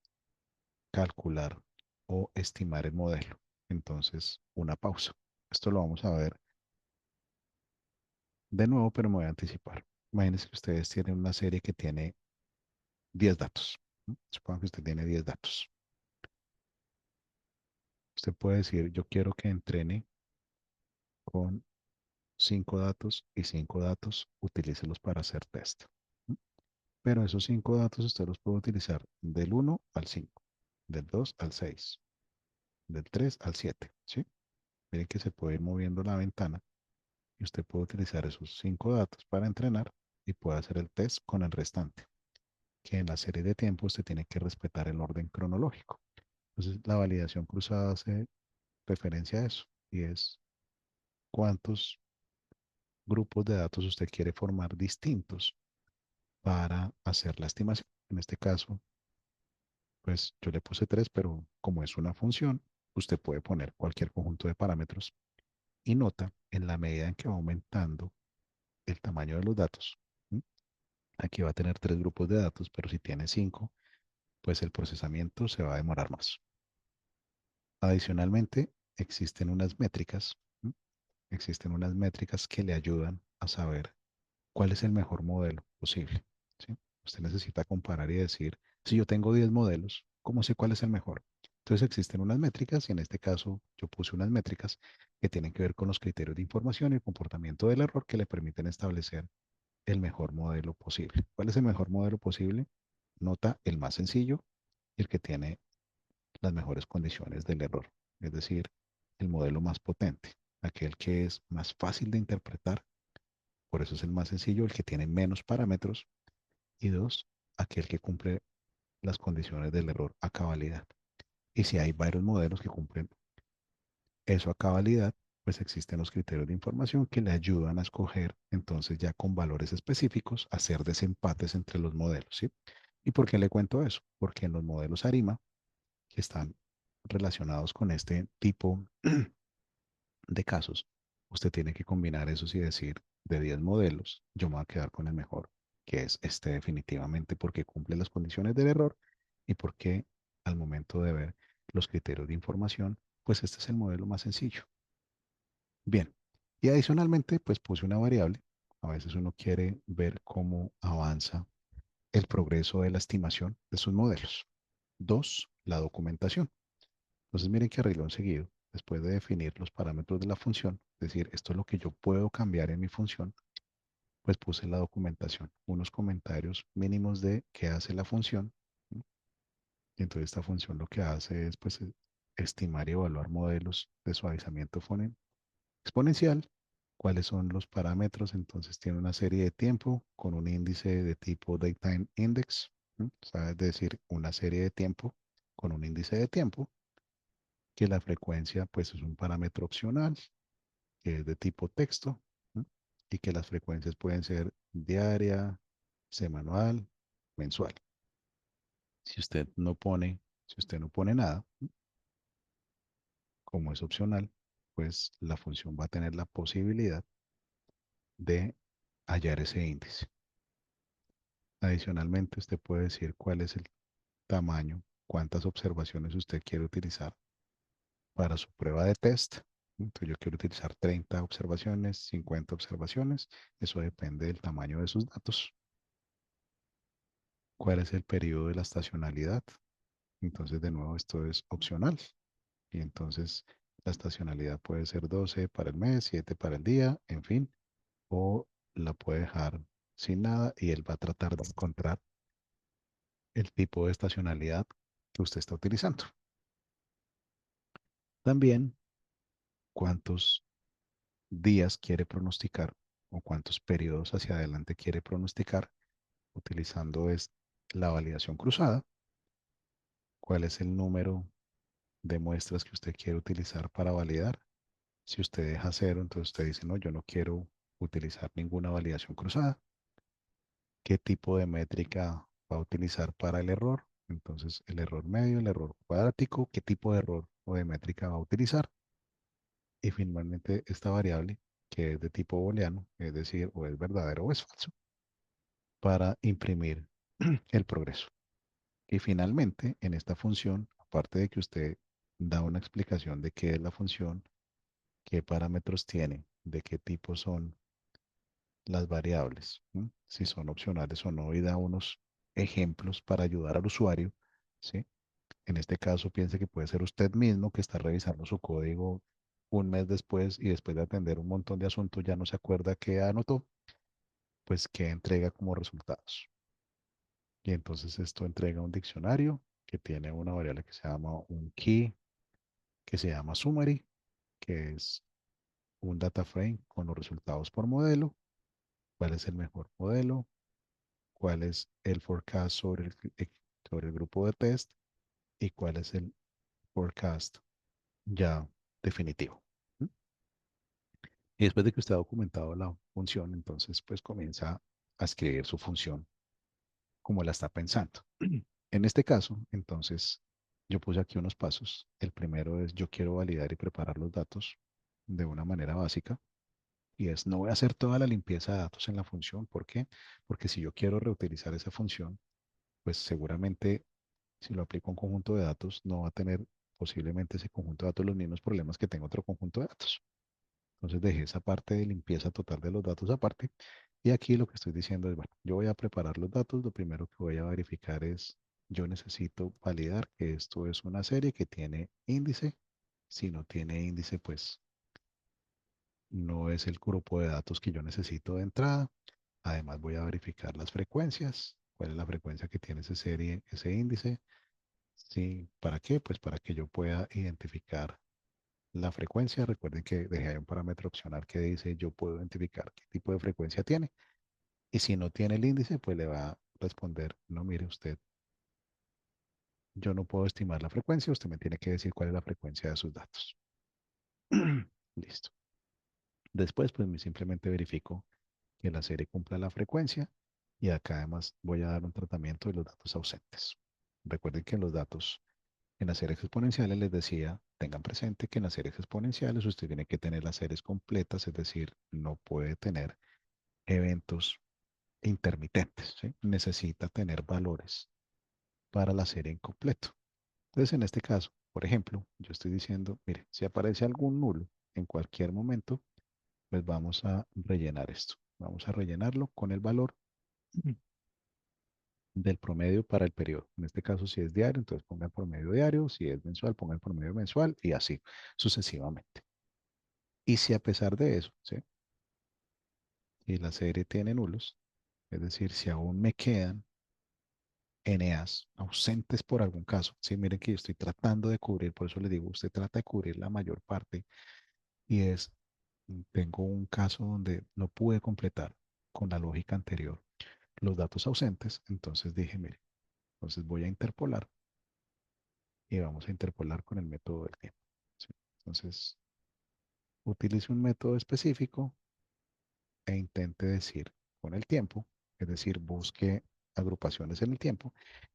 calcular o estimar el modelo. Entonces, una pausa. Esto lo vamos a ver de nuevo, pero me voy a anticipar. Imagínense que ustedes tienen una serie que tiene 10 datos. Supongo que usted tiene 10 datos. Usted puede decir, yo quiero que entrene con 5 datos y 5 datos, utilícelos para hacer test. Pero esos 5 datos usted los puede utilizar del 1 al 5, del 2 al 6, del 3 al 7. ¿Sí? Miren que se puede ir moviendo la ventana y usted puede utilizar esos 5 datos para entrenar y puede hacer el test con el restante, que en la serie de tiempo usted tiene que respetar el orden cronológico. Entonces, la validación cruzada hace referencia a eso y es cuántos grupos de datos usted quiere formar distintos para hacer la estimación. En este caso, pues yo le puse 3, pero como es una función, usted puede poner cualquier conjunto de parámetros y nota en la medida en que va aumentando el tamaño de los datos. ¿Sí? Aquí va a tener 3 grupos de datos, pero si tiene 5, pues el procesamiento se va a demorar más. Adicionalmente, existen unas métricas, ¿sí? Existen unas métricas que le ayudan a saber cuál es el mejor modelo posible. ¿Sí? Usted necesita comparar y decir, si yo tengo 10 modelos, ¿cómo sé cuál es el mejor? Entonces existen unas métricas y en este caso yo puse unas métricas que tienen que ver con los criterios de información y el comportamiento del error que le permiten establecer el mejor modelo posible. ¿Cuál es el mejor modelo posible? Nota el más sencillo y el que tiene las mejores condiciones del error, es decir, el modelo más potente, aquel que es más fácil de interpretar, por eso es el más sencillo, el que tiene menos parámetros, y 2, aquel que cumple las condiciones del error a cabalidad. Y si hay varios modelos que cumplen eso a cabalidad, pues existen los criterios de información que le ayudan a escoger, entonces ya con valores específicos, hacer desempates entre los modelos, ¿sí? ¿Y por qué le cuento eso? Porque en los modelos ARIMA, que están relacionados con este tipo de casos, usted tiene que combinar esos y decir, de 10 modelos, yo me voy a quedar con el mejor, que es este definitivamente porque cumple las condiciones del error y porque al momento de ver los criterios de información, pues este es el modelo más sencillo. Bien, y adicionalmente, pues puse una variable. A veces uno quiere ver cómo avanza el progreso de la estimación de sus modelos. 2, la documentación. Entonces miren que arregló enseguida, después de definir los parámetros de la función, es decir, esto es lo que yo puedo cambiar en mi función, pues puse en la documentación unos comentarios mínimos de qué hace la función. ¿Sí? Y entonces esta función lo que hace es pues estimar y evaluar modelos de suavizamiento exponencial. ¿Cuáles son los parámetros? Entonces tiene una serie de tiempo con un índice de tipo datetime index, ¿sí? O sea, es decir, una serie de tiempo con un índice de tiempo, que la frecuencia pues es un parámetro opcional, que es de tipo texto, ¿sí? Y que las frecuencias pueden ser diaria, semanal, mensual. Si usted no pone nada, ¿sí? Como es opcional, pues la función va a tener la posibilidad de hallar ese índice. Adicionalmente, usted puede decir cuál es el tamaño, cuántas observaciones usted quiere utilizar para su prueba de test. Entonces yo quiero utilizar 30 observaciones, 50 observaciones. Eso depende del tamaño de sus datos. ¿Cuál es el periodo de la estacionalidad? Entonces, de nuevo, esto es opcional. Y entonces la estacionalidad puede ser 12 para el mes, 7 para el día, en fin. O la puede dejar sin nada y él va a tratar de encontrar el tipo de estacionalidad que usted está utilizando. También, cuántos días quiere pronosticar o cuántos periodos hacia adelante quiere pronosticar utilizando la validación cruzada. ¿Cuál es el número de muestras que usted quiere utilizar para validar? Si usted deja cero, entonces usted dice, no, yo no quiero utilizar ninguna validación cruzada. ¿Qué tipo de métrica va a utilizar para el error? Entonces, el error medio, el error cuadrático, ¿qué tipo de error o de métrica va a utilizar? Y finalmente, esta variable, que es de tipo booleano, es decir, o es verdadero o es falso, para imprimir el progreso. Y finalmente, en esta función, aparte de que usted da una explicación de qué es la función, qué parámetros tiene, de qué tipo son las variables, ¿m? Si son opcionales o no, y da unos ejemplos para ayudar al usuario, ¿sí? En este caso, piense que puede ser usted mismo que está revisando su código un mes después y después de atender un montón de asuntos ya no se acuerda qué anotó, pues qué entrega como resultados. Y entonces esto entrega un diccionario que tiene una variable que se llama un key, que se llama summary, que es un data frame con los resultados por modelo, cuál es el mejor modelo, cuál es el forecast sobre el grupo de test y cuál es el forecast ya definitivo. ¿Mm? Y después de que usted ha documentado la función, entonces pues comienza a escribir su función como la está pensando. En este caso, entonces, yo puse aquí unos pasos. El primero es yo quiero validar y preparar los datos de una manera básica. Y es, no voy a hacer toda la limpieza de datos en la función. ¿Por qué? Porque si yo quiero reutilizar esa función, pues seguramente si lo aplico a un conjunto de datos, no va a tener posiblemente ese conjunto de datos los mismos problemas que tenga otro conjunto de datos. Entonces dejé esa parte de limpieza total de los datos aparte. Y aquí lo que estoy diciendo es, bueno, yo voy a preparar los datos. Lo primero que voy a verificar es, yo necesito validar que esto es una serie que tiene índice. Si no tiene índice, pues no es el grupo de datos que yo necesito de entrada. Además, voy a verificar las frecuencias. ¿Cuál es la frecuencia que tiene esa serie, ese índice? Sí, ¿para qué? Pues para que yo pueda identificar la frecuencia. Recuerden que dejé ahí un parámetro opcional que dice yo puedo identificar qué tipo de frecuencia tiene. Y si no tiene el índice, pues le va a responder, no, mire usted, yo no puedo estimar la frecuencia, usted me tiene que decir cuál es la frecuencia de sus datos. Listo. Después, pues simplemente verifico que la serie cumpla la frecuencia y acá además voy a dar un tratamiento de los datos ausentes. Recuerden que los datos en las series exponenciales les decía, tengan presente que en las series exponenciales usted tiene que tener las series completas, es decir, no puede tener eventos intermitentes, ¿sí? Necesita tener valores para la serie en completo. Entonces, en este caso, por ejemplo, yo estoy diciendo, mire, si aparece algún nulo en cualquier momento, pues vamos a rellenar esto. Vamos a rellenarlo con el valor del promedio para el periodo. En este caso, si es diario, entonces ponga el promedio diario. Si es mensual, ponga el promedio mensual y así sucesivamente. Y si a pesar de eso, ¿sí? Y la serie tiene nulos, es decir, si aún me quedan NAs ausentes por algún caso, sí, miren que yo estoy tratando de cubrir, por eso le digo, usted trata de cubrir la mayor parte y es, tengo un caso donde no pude completar con la lógica anterior los datos ausentes, entonces dije, mire, entonces voy a interpolar y vamos a interpolar con el método del tiempo. ¿Sí? Entonces, utilice un método específico e intente decir con el tiempo, es decir, busque agrupaciones en el tiempo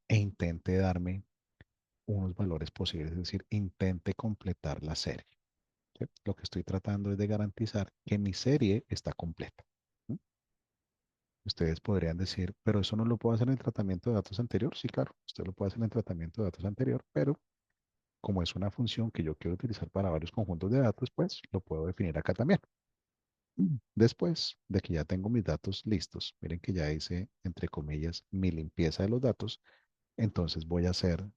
e intente darme unos valores posibles, es decir, intente completar la serie. ¿Sí? Lo que estoy tratando es de garantizar que mi serie está completa. ¿Sí? Ustedes podrían decir, pero eso no lo puedo hacer en el tratamiento de datos anterior. Sí, claro, usted lo puede hacer en el tratamiento de datos anterior, pero como es una función que yo quiero utilizar para varios conjuntos de datos, pues lo puedo definir acá también. Después de que ya tengo mis datos listos, miren que ya hice, entre comillas, mi limpieza de los datos, entonces voy a hacer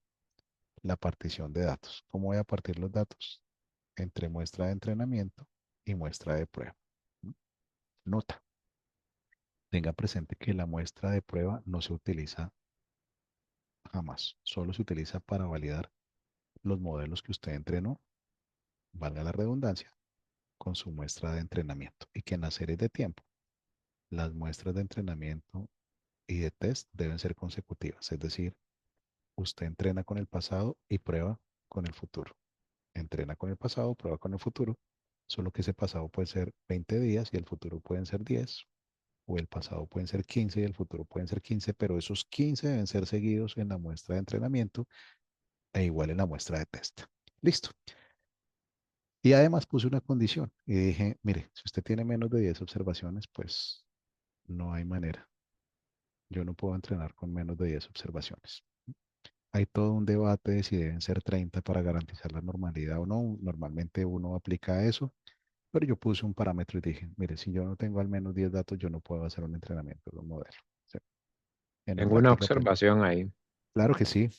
la partición de datos. ¿Cómo voy a partir los datos? Entre muestra de entrenamiento y muestra de prueba. ¿Mm? Nota, tenga presente que la muestra de prueba no se utiliza jamás, solo se utiliza para validar los modelos que usted entrenó, valga la redundancia, con su muestra de entrenamiento y que en las series de tiempo las muestras de entrenamiento y de test deben ser consecutivas, es decir, usted entrena con el pasado y prueba con el futuro. Entrena con el pasado, prueba con el futuro, solo que ese pasado puede ser 20 días y el futuro pueden ser 10, o el pasado pueden ser 15 y el futuro pueden ser 15, pero esos 15 deben ser seguidos en la muestra de entrenamiento e igual en la muestra de test. Listo. Y además puse una condición y dije, mire, si usted tiene menos de 10 observaciones, pues no hay manera. Yo no puedo entrenar con menos de 10 observaciones. Hay todo un debate de si deben ser 30 para garantizar la normalidad o no. Normalmente uno aplica eso, pero yo puse un parámetro y dije, mire, si yo no tengo al menos 10 datos, yo no puedo hacer un entrenamiento de un modelo. ¿Sí? En la Tengo una práctica, pues, observación ahí. claro que sí.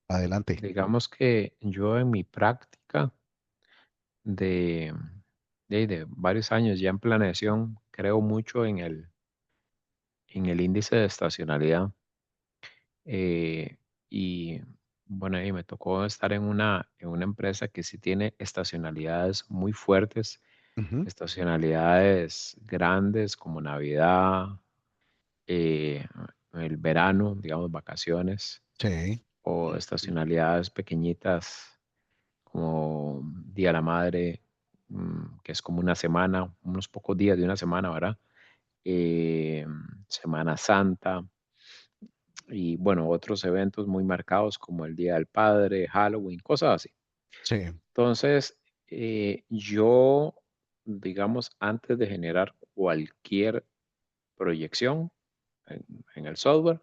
Adelante. Digamos que yo en mi práctica de, de varios años ya en planeación, creo mucho en el índice de estacionalidad. Y bueno, y me tocó estar en una empresa que sí tiene estacionalidades muy fuertes, Ujú. estacionalidades grandes como Navidad, eh, el verano, digamos, vacaciones, Sí, o estacionalidades pequeñitas como Día de la Madre, que es como una semana, unos pocos días de una semana, ¿verdad? Eh, Semana Santa y bueno, otros eventos muy marcados como el Día del Padre, Halloween, cosas así. sí. Entonces, yo, digamos, antes de generar cualquier proyección en, en el software,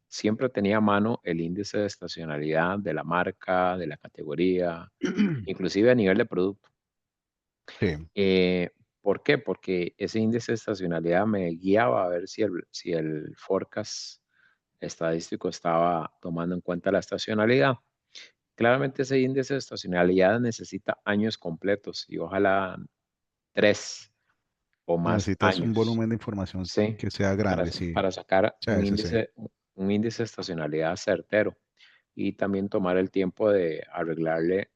siempre tenía a mano el índice de estacionalidad de la marca, de la categoría, inclusive a nivel de producto. Sí, ¿Por qué? Porque ese índice de estacionalidad me guiaba a ver si el forecast estadístico estaba tomando en cuenta la estacionalidad. Claramente ese índice de estacionalidad necesita años completos y ojalá 3 o más necesitas un años, volumen de información ¿sí? que sea Para, grande, sí. para sacar Sí, sí, sí. un índice de estacionalidad certero y también tomar el tiempo de arreglarle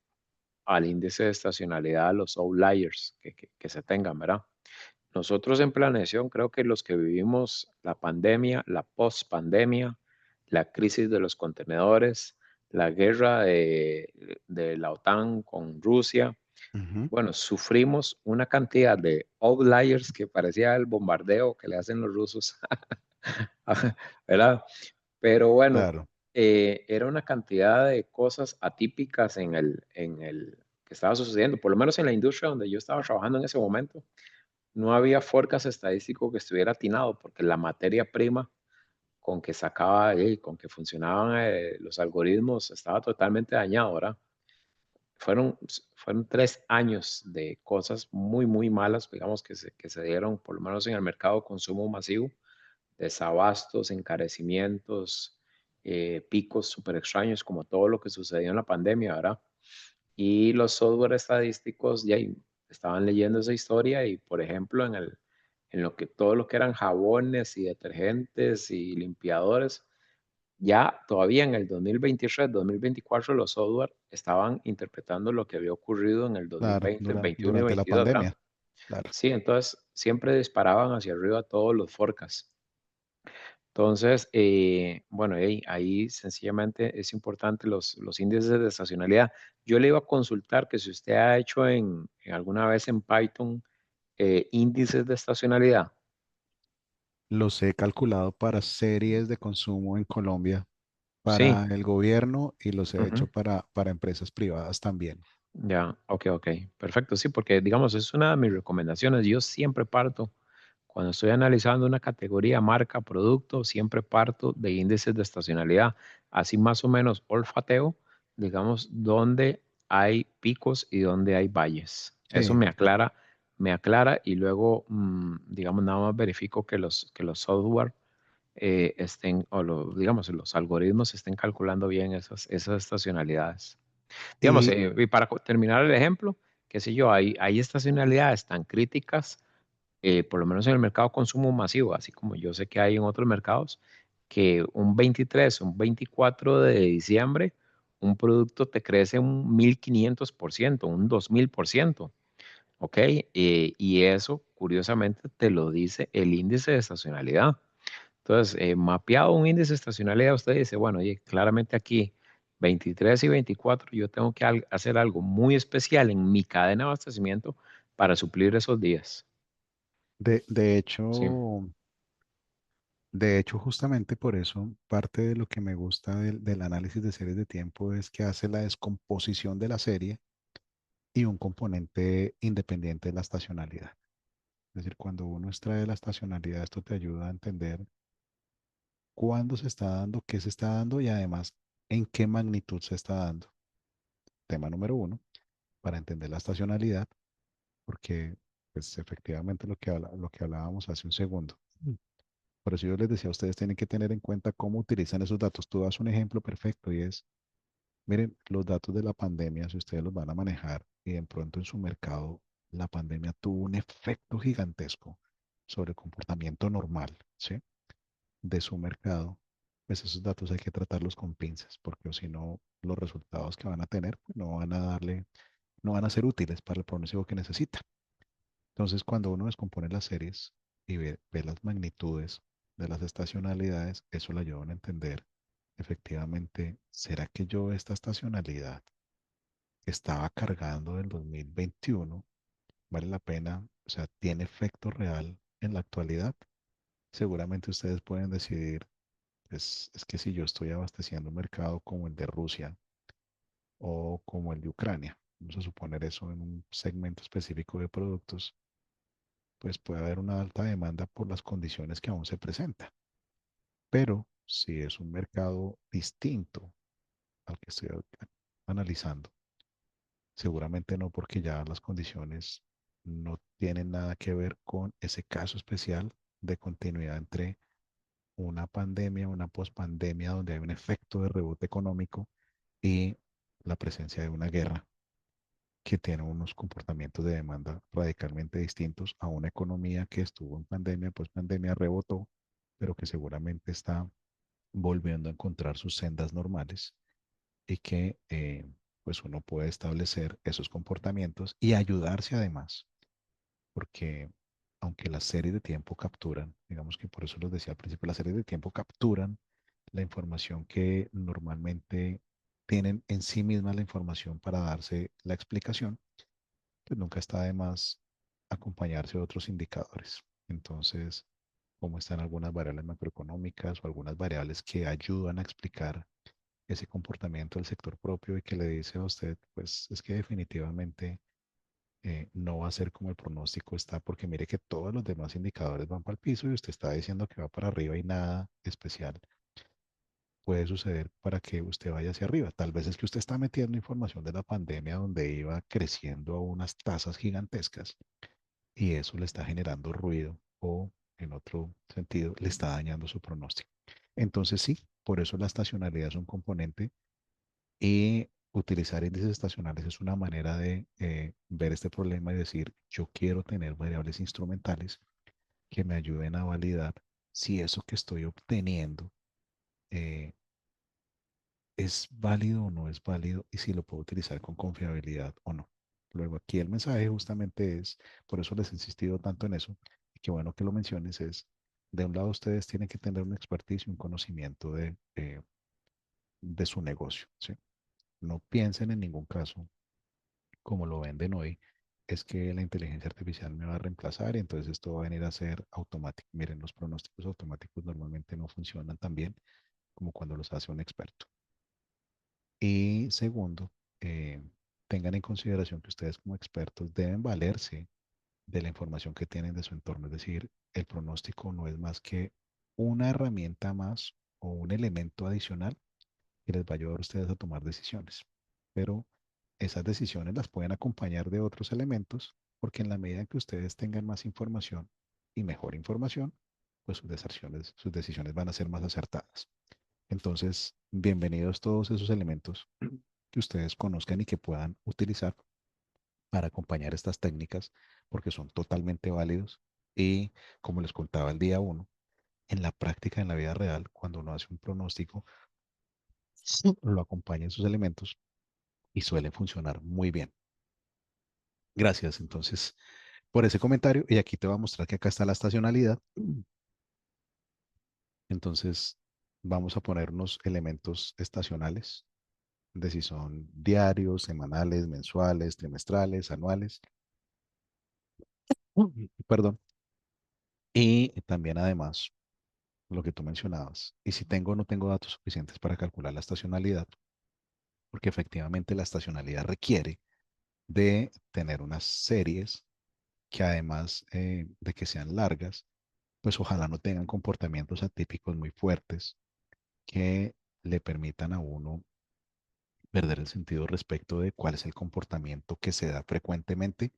al índice de estacionalidad los outliers que se tengan, ¿verdad? Nosotros en planeación creo que los que vivimos la pandemia, la post-pandemia, la crisis de los contenedores, la guerra de la OTAN con Rusia, Ujú. bueno, sufrimos una cantidad de outliers que parecía el bombardeo que le hacen los rusos, ¿verdad? Pero bueno, Claro, era una cantidad de cosas atípicas en el que estaba sucediendo, por lo menos en la industria donde yo estaba trabajando en ese momento. No había forecast estadístico que estuviera atinado porque la materia prima con que sacaba y con que funcionaban los algoritmos estaba totalmente dañado, ¿verdad? Fueron, fueron 3 años de cosas muy, muy malas, digamos, que se dieron, por lo menos en el mercado de consumo masivo, desabastos, encarecimientos, picos súper extraños, como todo lo que sucedió en la pandemia, ¿verdad? Y los software estadísticos ya estaban leyendo esa historia y, por ejemplo, en lo que todo lo que eran jabones y detergentes y limpiadores, ya todavía en el 2023, 2024 los software estaban interpretando lo que había ocurrido en el claro, 2020, 21 y durante la 22, ¿verdad? pandemia. Claro. Sí, entonces siempre disparaban hacia arriba todos los forecasts. Entonces, bueno, ahí sencillamente es importante los índices de estacionalidad. Yo le iba a consultar que si usted ha hecho en alguna vez en Python índices de estacionalidad. Los he calculado para series de consumo en Colombia, para Sí. el gobierno y los he hecho Ujú. para empresas privadas también. Ya, ok, perfecto, sí, porque digamos, es una de mis recomendaciones. Yo siempre parto Cuando estoy analizando una categoría, marca, producto, siempre parto de índices de estacionalidad. Así más o menos olfateo, digamos, dónde hay picos y dónde hay valles. Eso Sí, me aclara y luego, digamos, nada más verifico que los software estén, digamos, los algoritmos estén calculando bien esas estacionalidades. Digamos, y y para terminar el ejemplo, qué sé yo, hay estacionalidades tan críticas, por lo menos en el mercado de consumo masivo, así como yo sé que hay en otros mercados, que un 23, un 24 de diciembre, un producto te crece un 1500%, un 2000%, ¿ok? Y eso, curiosamente, te lo dice el índice de estacionalidad. Entonces, mapeado un índice de estacionalidad, usted dice, bueno, oye, claramente aquí 23 y 24, yo tengo que hacer algo muy especial en mi cadena de abastecimiento para suplir esos días. de, de Sí, hecho, de hecho, justamente por eso, parte de lo que me gusta del análisis de series de tiempo es que hace la descomposición de la serie y un componente independiente de la estacionalidad. Es decir, cuando uno extrae la estacionalidad, esto te ayuda a entender cuándo se está dando, qué se está dando y además en qué magnitud se está dando. Tema número uno, para entender la estacionalidad, porque pues efectivamente lo que hablábamos hace un segundo. Por eso yo les decía, ustedes tienen que tener en cuenta cómo utilizan esos datos. Tú das un ejemplo perfecto y es, miren, los datos de la pandemia, si ustedes los van a manejar y de pronto en su mercado la pandemia tuvo un efecto gigantesco sobre el comportamiento normal, ¿sí? De su mercado, pues esos datos hay que tratarlos con pinzas, porque o si no, los resultados que van a tener pues, no van a darle, no van a ser útiles para el pronóstico que necesita. Entonces, cuando uno descompone las series y ve las magnitudes de las estacionalidades, eso le ayuda a uno a entender efectivamente, ¿será que yo esta estacionalidad que estaba cargando del 2021 vale la pena? O sea, ¿tiene efecto real en la actualidad? Seguramente ustedes pueden decidir, pues es que si yo estoy abasteciendo un mercado como el de Rusia o como el de Ucrania, vamos a suponer eso en un segmento específico de productos, pues puede haber una alta demanda por las condiciones que aún se presentan. Pero si es un mercado distinto al que estoy analizando, seguramente no, porque ya las condiciones no tienen nada que ver con ese caso especial de continuidad entre una pandemia, una pospandemia donde hay un efecto de rebote económico y la presencia de una guerra que tiene unos comportamientos de demanda radicalmente distintos a una economía que estuvo en pandemia, pues pandemia rebotó, pero que seguramente está volviendo a encontrar sus sendas normales y que pues uno puede establecer esos comportamientos y ayudarse además, porque aunque las series de tiempo capturan, digamos que por eso les decía al principio, las series de tiempo capturan la información que normalmente tienen en sí misma la información para darse la explicación, pues nunca está de más acompañarse de otros indicadores. Entonces, cómo están algunas variables macroeconómicas o algunas variables que ayudan a explicar ese comportamiento del sector propio y que le dice a usted, pues es que definitivamente no va a ser como el pronóstico está, porque mire que todos los demás indicadores van para el piso y usted está diciendo que va para arriba y nada especial puede suceder para que usted vaya hacia arriba. Tal vez es que usted está metiendo información de la pandemia donde iba creciendo a unas tasas gigantescas y eso le está generando ruido o, en otro sentido, le está dañando su pronóstico. Entonces, sí, por eso la estacionalidad es un componente y utilizar índices estacionales es una manera de ver este problema y decir, yo quiero tener variables instrumentales que me ayuden a validar si eso que estoy obteniendo eh, es válido o no es válido y si lo puedo utilizar con confiabilidad o no. Luego aquí el mensaje justamente es, por eso les he insistido tanto en eso, y qué bueno que lo menciones, es, de un lado ustedes tienen que tener una expertise y un conocimiento de su negocio, ¿sí? No piensen en ningún caso, como lo venden hoy, es que la inteligencia artificial me va a reemplazar y entonces esto va a venir a ser automático. Miren, los pronósticos automáticos normalmente no funcionan tan bien como cuando los hace un experto. Y segundo, tengan en consideración que ustedes como expertos deben valerse de la información que tienen de su entorno. Es decir, el pronóstico no es más que una herramienta más o un elemento adicional que les va a ayudar a ustedes a tomar decisiones. Pero esas decisiones las pueden acompañar de otros elementos, porque en la medida en que ustedes tengan más información y mejor información, pues sus decisiones van a ser más acertadas. Entonces, bienvenidos todos esos elementos que ustedes conozcan y que puedan utilizar para acompañar estas técnicas, porque son totalmente válidos. Y como les contaba el día uno, en la práctica, en la vida real, cuando uno hace un pronóstico, lo acompaña en sus elementos y suelen funcionar muy bien. Gracias, entonces, por ese comentario. Y aquí te voy a mostrar que acá está la estacionalidad. Entonces, vamos a poner unos elementos estacionales, de si son diarios, semanales, mensuales, trimestrales, anuales. Perdón. Y también, además, lo que tú mencionabas, y si tengo o no tengo datos suficientes para calcular la estacionalidad, porque efectivamente la estacionalidad requiere de tener unas series que además de que sean largas, pues ojalá no tengan comportamientos atípicos muy fuertes que le permitan a uno perder el sentido respecto de cuál es el comportamiento que se da frecuentemente,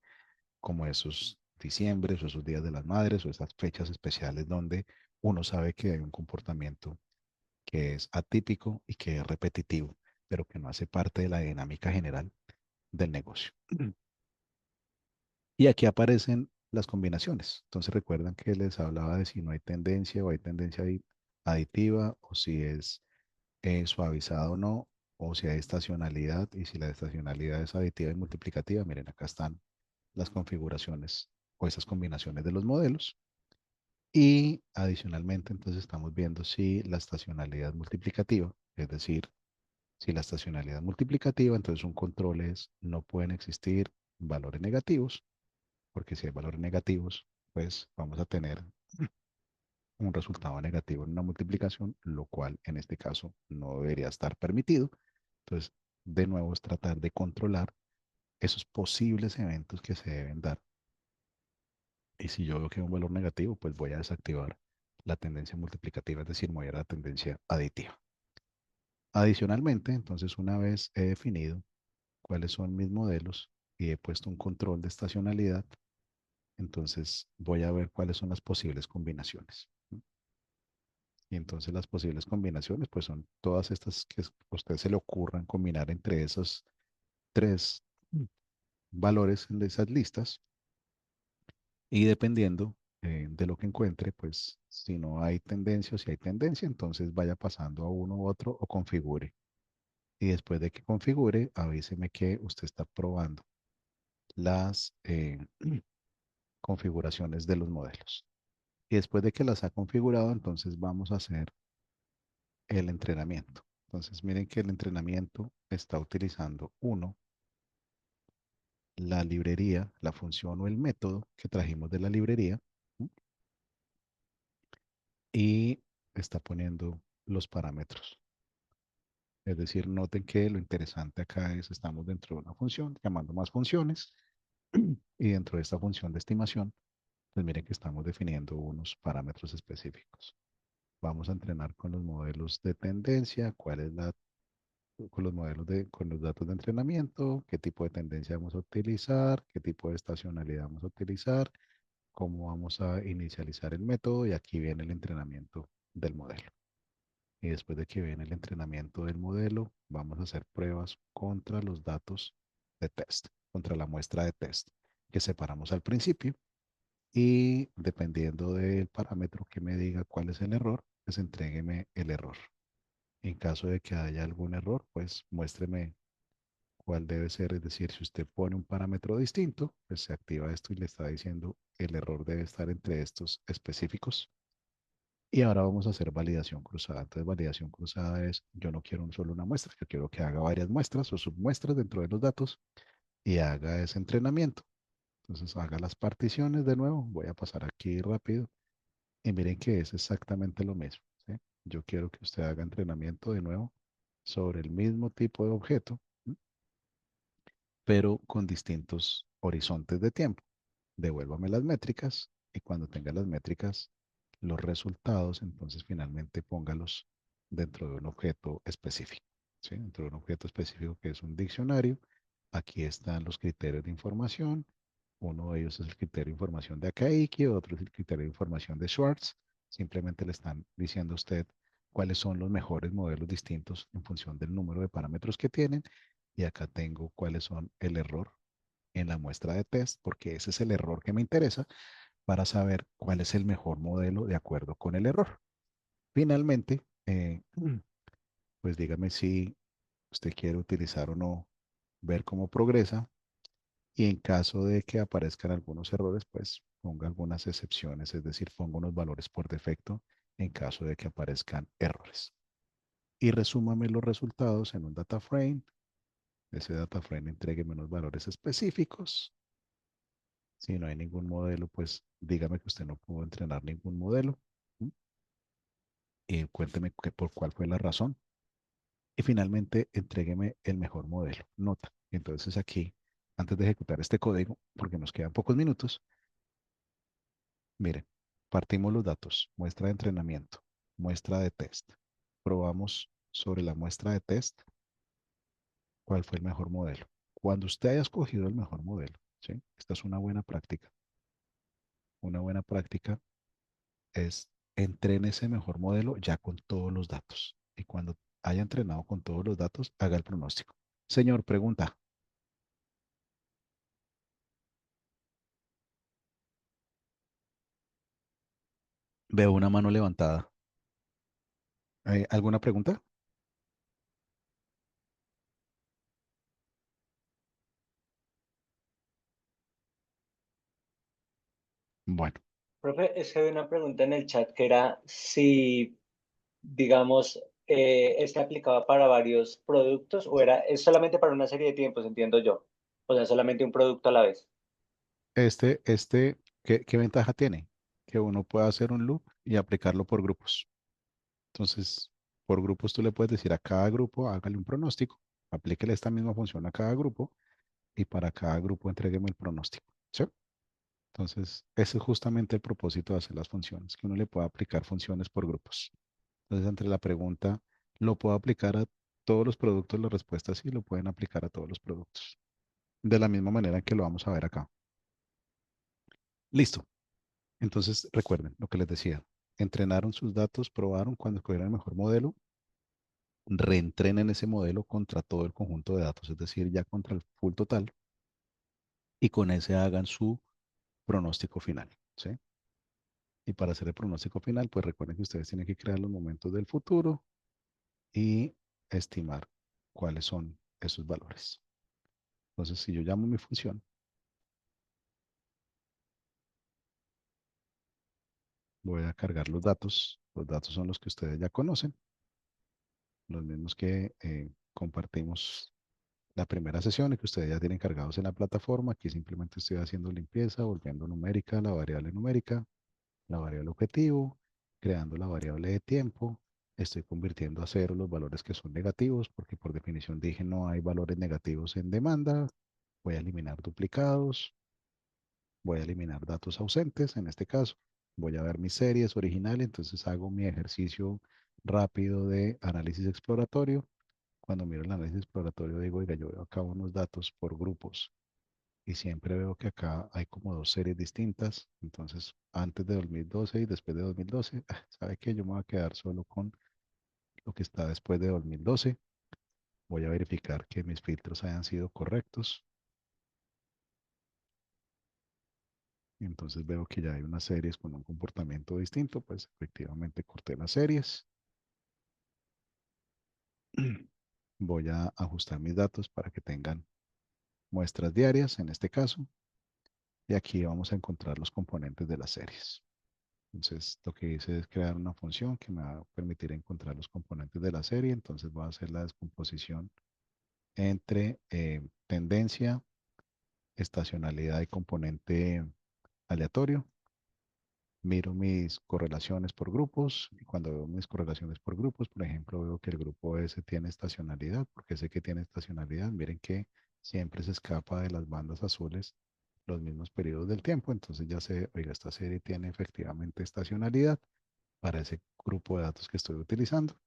como esos diciembres o esos días de las madres o esas fechas especiales donde uno sabe que hay un comportamiento que es atípico y que es repetitivo, pero que no hace parte de la dinámica general del negocio. Y aquí aparecen las combinaciones. Entonces recuerdan que les hablaba de si no hay tendencia o hay tendencia aditiva o si es suavizado o no, o si hay estacionalidad y si la estacionalidad es aditiva y multiplicativa. Miren, acá están las configuraciones o esas combinaciones de los modelos. Y adicionalmente, entonces estamos viendo si la estacionalidad multiplicativa, es decir, si la estacionalidad multiplicativa, entonces un control es no pueden existir valores negativos, porque si hay valores negativos, pues vamos a tener un resultado negativo en una multiplicación, lo cual en este caso no debería estar permitido. Entonces, de nuevo es tratar de controlar esos posibles eventos que se deben dar. Y si yo veo que hay un valor negativo, pues voy a desactivar la tendencia multiplicativa, es decir, me voy a la tendencia aditiva. Adicionalmente, entonces, una vez he definido cuáles son mis modelos y he puesto un control de estacionalidad, entonces voy a ver cuáles son las posibles combinaciones. Y entonces las posibles combinaciones, pues son todas estas que a usted se le ocurran combinar entre esos tres valores en esas listas. Y dependiendo de lo que encuentre, pues si no hay tendencia o si hay tendencia, entonces vaya pasando a uno u otro o configure. Y después de que configure, avíseme que usted está probando las configuraciones de los modelos. Y después de que las ha configurado, entonces vamos a hacer el entrenamiento. Entonces miren que el entrenamiento está utilizando uno, la librería, la función o el método que trajimos de la librería, ¿sí? Y está poniendo los parámetros. Es decir, noten que lo interesante acá es, estamos dentro de una función, llamando más funciones, y dentro de esta función de estimación, pues miren que estamos definiendo unos parámetros específicos. Vamos a entrenar con los modelos de tendencia, cuál es la, con los modelos con los datos de entrenamiento, qué tipo de tendencia vamos a utilizar, qué tipo de estacionalidad vamos a utilizar, cómo vamos a inicializar el método y aquí viene el entrenamiento del modelo. Y después de que viene el entrenamiento del modelo, vamos a hacer pruebas contra los datos de test, contra la muestra de test que separamos al principio. Y dependiendo del parámetro que me diga cuál es el error, pues entrégueme el error. En caso de que haya algún error, pues muéstreme cuál debe ser. Es decir, si usted pone un parámetro distinto, pues se activa esto y le está diciendo el error debe estar entre estos específicos. Y ahora vamos a hacer validación cruzada. Entonces, validación cruzada es, yo no quiero solo una muestra, yo quiero que haga varias muestras o submuestras dentro de los datos y haga ese entrenamiento. Entonces, haga las particiones de nuevo. Voy a pasar aquí rápido y miren que es exactamente lo mismo, ¿sí? Yo quiero que usted haga entrenamiento de nuevo sobre el mismo tipo de objeto, ¿sí? Pero con distintos horizontes de tiempo. devuélvame las métricas y cuando tenga las métricas, los resultados, entonces finalmente póngalos dentro de un objeto específico, ¿sí? Dentro de un objeto específico que es un diccionario. Aquí están los criterios de información. Uno de ellos es el criterio de información de Akaike, otro es el criterio de información de Schwartz. Simplemente le están diciendo a usted cuáles son los mejores modelos distintos en función del número de parámetros que tienen. Y acá tengo cuáles son el error en la muestra de test, porque ese es el error que me interesa para saber cuál es el mejor modelo de acuerdo con el error. Finalmente, pues dígame si usted quiere utilizar o no, ver cómo progresa y en caso de que aparezcan algunos errores, pues ponga algunas excepciones, es decir, ponga unos valores por defecto en caso de que aparezcan errores. Y resúmame los resultados en un data frame. Ese data frame entrégueme unos valores específicos. Si no hay ningún modelo, pues dígame que usted no pudo entrenar ningún modelo. ¿Mm? Y cuénteme por cuál fue la razón. Y finalmente, entrégueme el mejor modelo. Nota. Entonces aquí, antes de ejecutar este código, porque nos quedan pocos minutos, miren, partimos los datos. Muestra de entrenamiento, muestra de test. Probamos sobre la muestra de test cuál fue el mejor modelo. Cuando usted haya escogido el mejor modelo, ¿sí? Esta es una buena práctica. Una buena práctica es entrene ese mejor modelo ya con todos los datos. Y cuando haya entrenado con todos los datos, haga el pronóstico. Señor, pregunta. Veo una mano levantada. ¿Alguna pregunta? Bueno, Profe, es que había una pregunta en el chat que era si, digamos, este aplicaba para varios productos o es solamente para una serie de tiempos, entiendo yo. O sea, solamente un producto a la vez. ¿qué ventaja tiene? Que uno puede hacer un loop y aplicarlo por grupos. Entonces, por grupos tú le puedes decir a cada grupo, hágale un pronóstico, aplíquele esta misma función a cada grupo y para cada grupo entrégueme el pronóstico. ¿Sí? Entonces, ese es justamente el propósito de hacer las funciones, que uno le pueda aplicar funciones por grupos. Entonces, entre la pregunta, ¿lo puedo aplicar a todos los productos? La respuesta es sí, lo pueden aplicar a todos los productos. De la misma manera que lo vamos a ver acá. Listo. Entonces, recuerden lo que les decía. Entrenaron sus datos, probaron cuando escogieron el mejor modelo, reentrenen ese modelo contra todo el conjunto de datos, es decir, ya contra el full total, y con ese hagan su pronóstico final. ¿Sí? Y para hacer el pronóstico final, pues recuerden que ustedes tienen que crear los momentos del futuro y estimar cuáles son esos valores. Entonces, si yo llamo mi función, voy a cargar los datos. Los datos son los que ustedes ya conocen, los mismos que compartimos la primera sesión y que ustedes ya tienen cargados en la plataforma. Aquí simplemente estoy haciendo limpieza, volviendo numérica la variable numérica, la variable objetivo, creando la variable de tiempo. Estoy convirtiendo a cero los valores que son negativos, porque por definición dije no hay valores negativos en demanda. Voy a eliminar duplicados, voy a eliminar datos ausentes en este caso. Voy a ver mis series originales, entonces hago mi ejercicio rápido de análisis exploratorio. Cuando miro el análisis exploratorio digo, oiga, yo veo acá unos datos por grupos y siempre veo que acá hay como dos series distintas. Entonces, antes de 2012 y después de 2012, ¿sabe qué? Yo me voy a quedar solo con lo que está después de 2012. Voy a verificar que mis filtros hayan sido correctos. Y entonces veo que ya hay unas series con un comportamiento distinto, pues efectivamente corté las series. Voy a ajustar mis datos para que tengan muestras diarias en este caso. Y aquí vamos a encontrar los componentes de las series. Entonces, lo que hice es crear una función que me va a permitir encontrar los componentes de la serie. Entonces, voy a hacer la descomposición entre tendencia, estacionalidad y componente aleatorio. Miro mis correlaciones por grupos y cuando veo mis correlaciones por grupos, por ejemplo, veo que el grupo S tiene estacionalidad, porque sé que tiene estacionalidad. Miren que siempre se escapa de las bandas azules los mismos periodos del tiempo, entonces ya sé, oiga, esta serie tiene efectivamente estacionalidad para ese grupo de datos que estoy utilizando.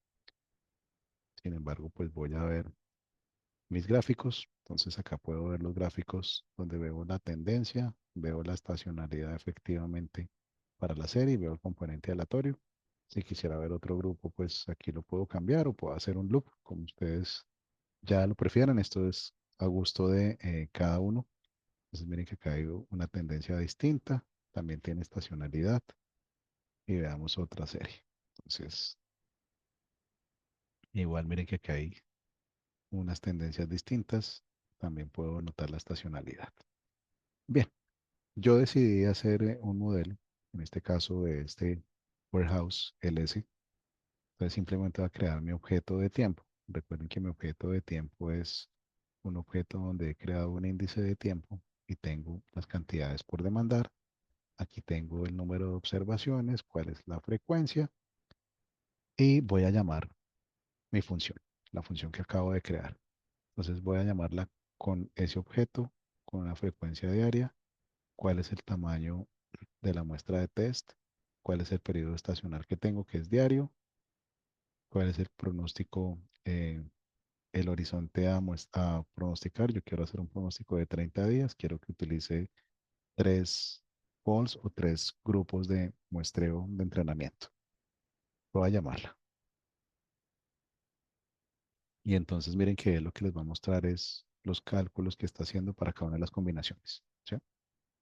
Sin embargo, pues voy a ver mis gráficos. Entonces acá puedo ver los gráficos donde veo la tendencia, veo la estacionalidad efectivamente para la serie y veo el componente aleatorio. Si quisiera ver otro grupo, pues aquí lo puedo cambiar o puedo hacer un loop, como ustedes ya lo prefieran. Esto es a gusto de cada uno. Entonces miren que acá hay una tendencia distinta, también tiene estacionalidad y veamos otra serie. Entonces, igual miren que acá hay unas tendencias distintas, también puedo notar la estacionalidad. Bien, yo decidí hacer un modelo, en este caso de este Warehouse LS. Entonces simplemente voy a crear mi objeto de tiempo. Recuerden que mi objeto de tiempo es un objeto donde he creado un índice de tiempo y tengo las cantidades por demandar. Aquí tengo el número de observaciones, cuál es la frecuencia y voy a llamar mi función, la función que acabo de crear. Entonces voy a llamarla con ese objeto, con una frecuencia diaria, cuál es el tamaño de la muestra de test, cuál es el periodo estacional que tengo, que es diario, cuál es el pronóstico, el horizonte a pronosticar. Yo quiero hacer un pronóstico de 30 días, quiero que utilice 3 polls o 3 grupos de muestreo de entrenamiento. Voy a llamarla. Y entonces miren que lo que les va a mostrar es los cálculos que está haciendo para cada una de las combinaciones. ¿Sí?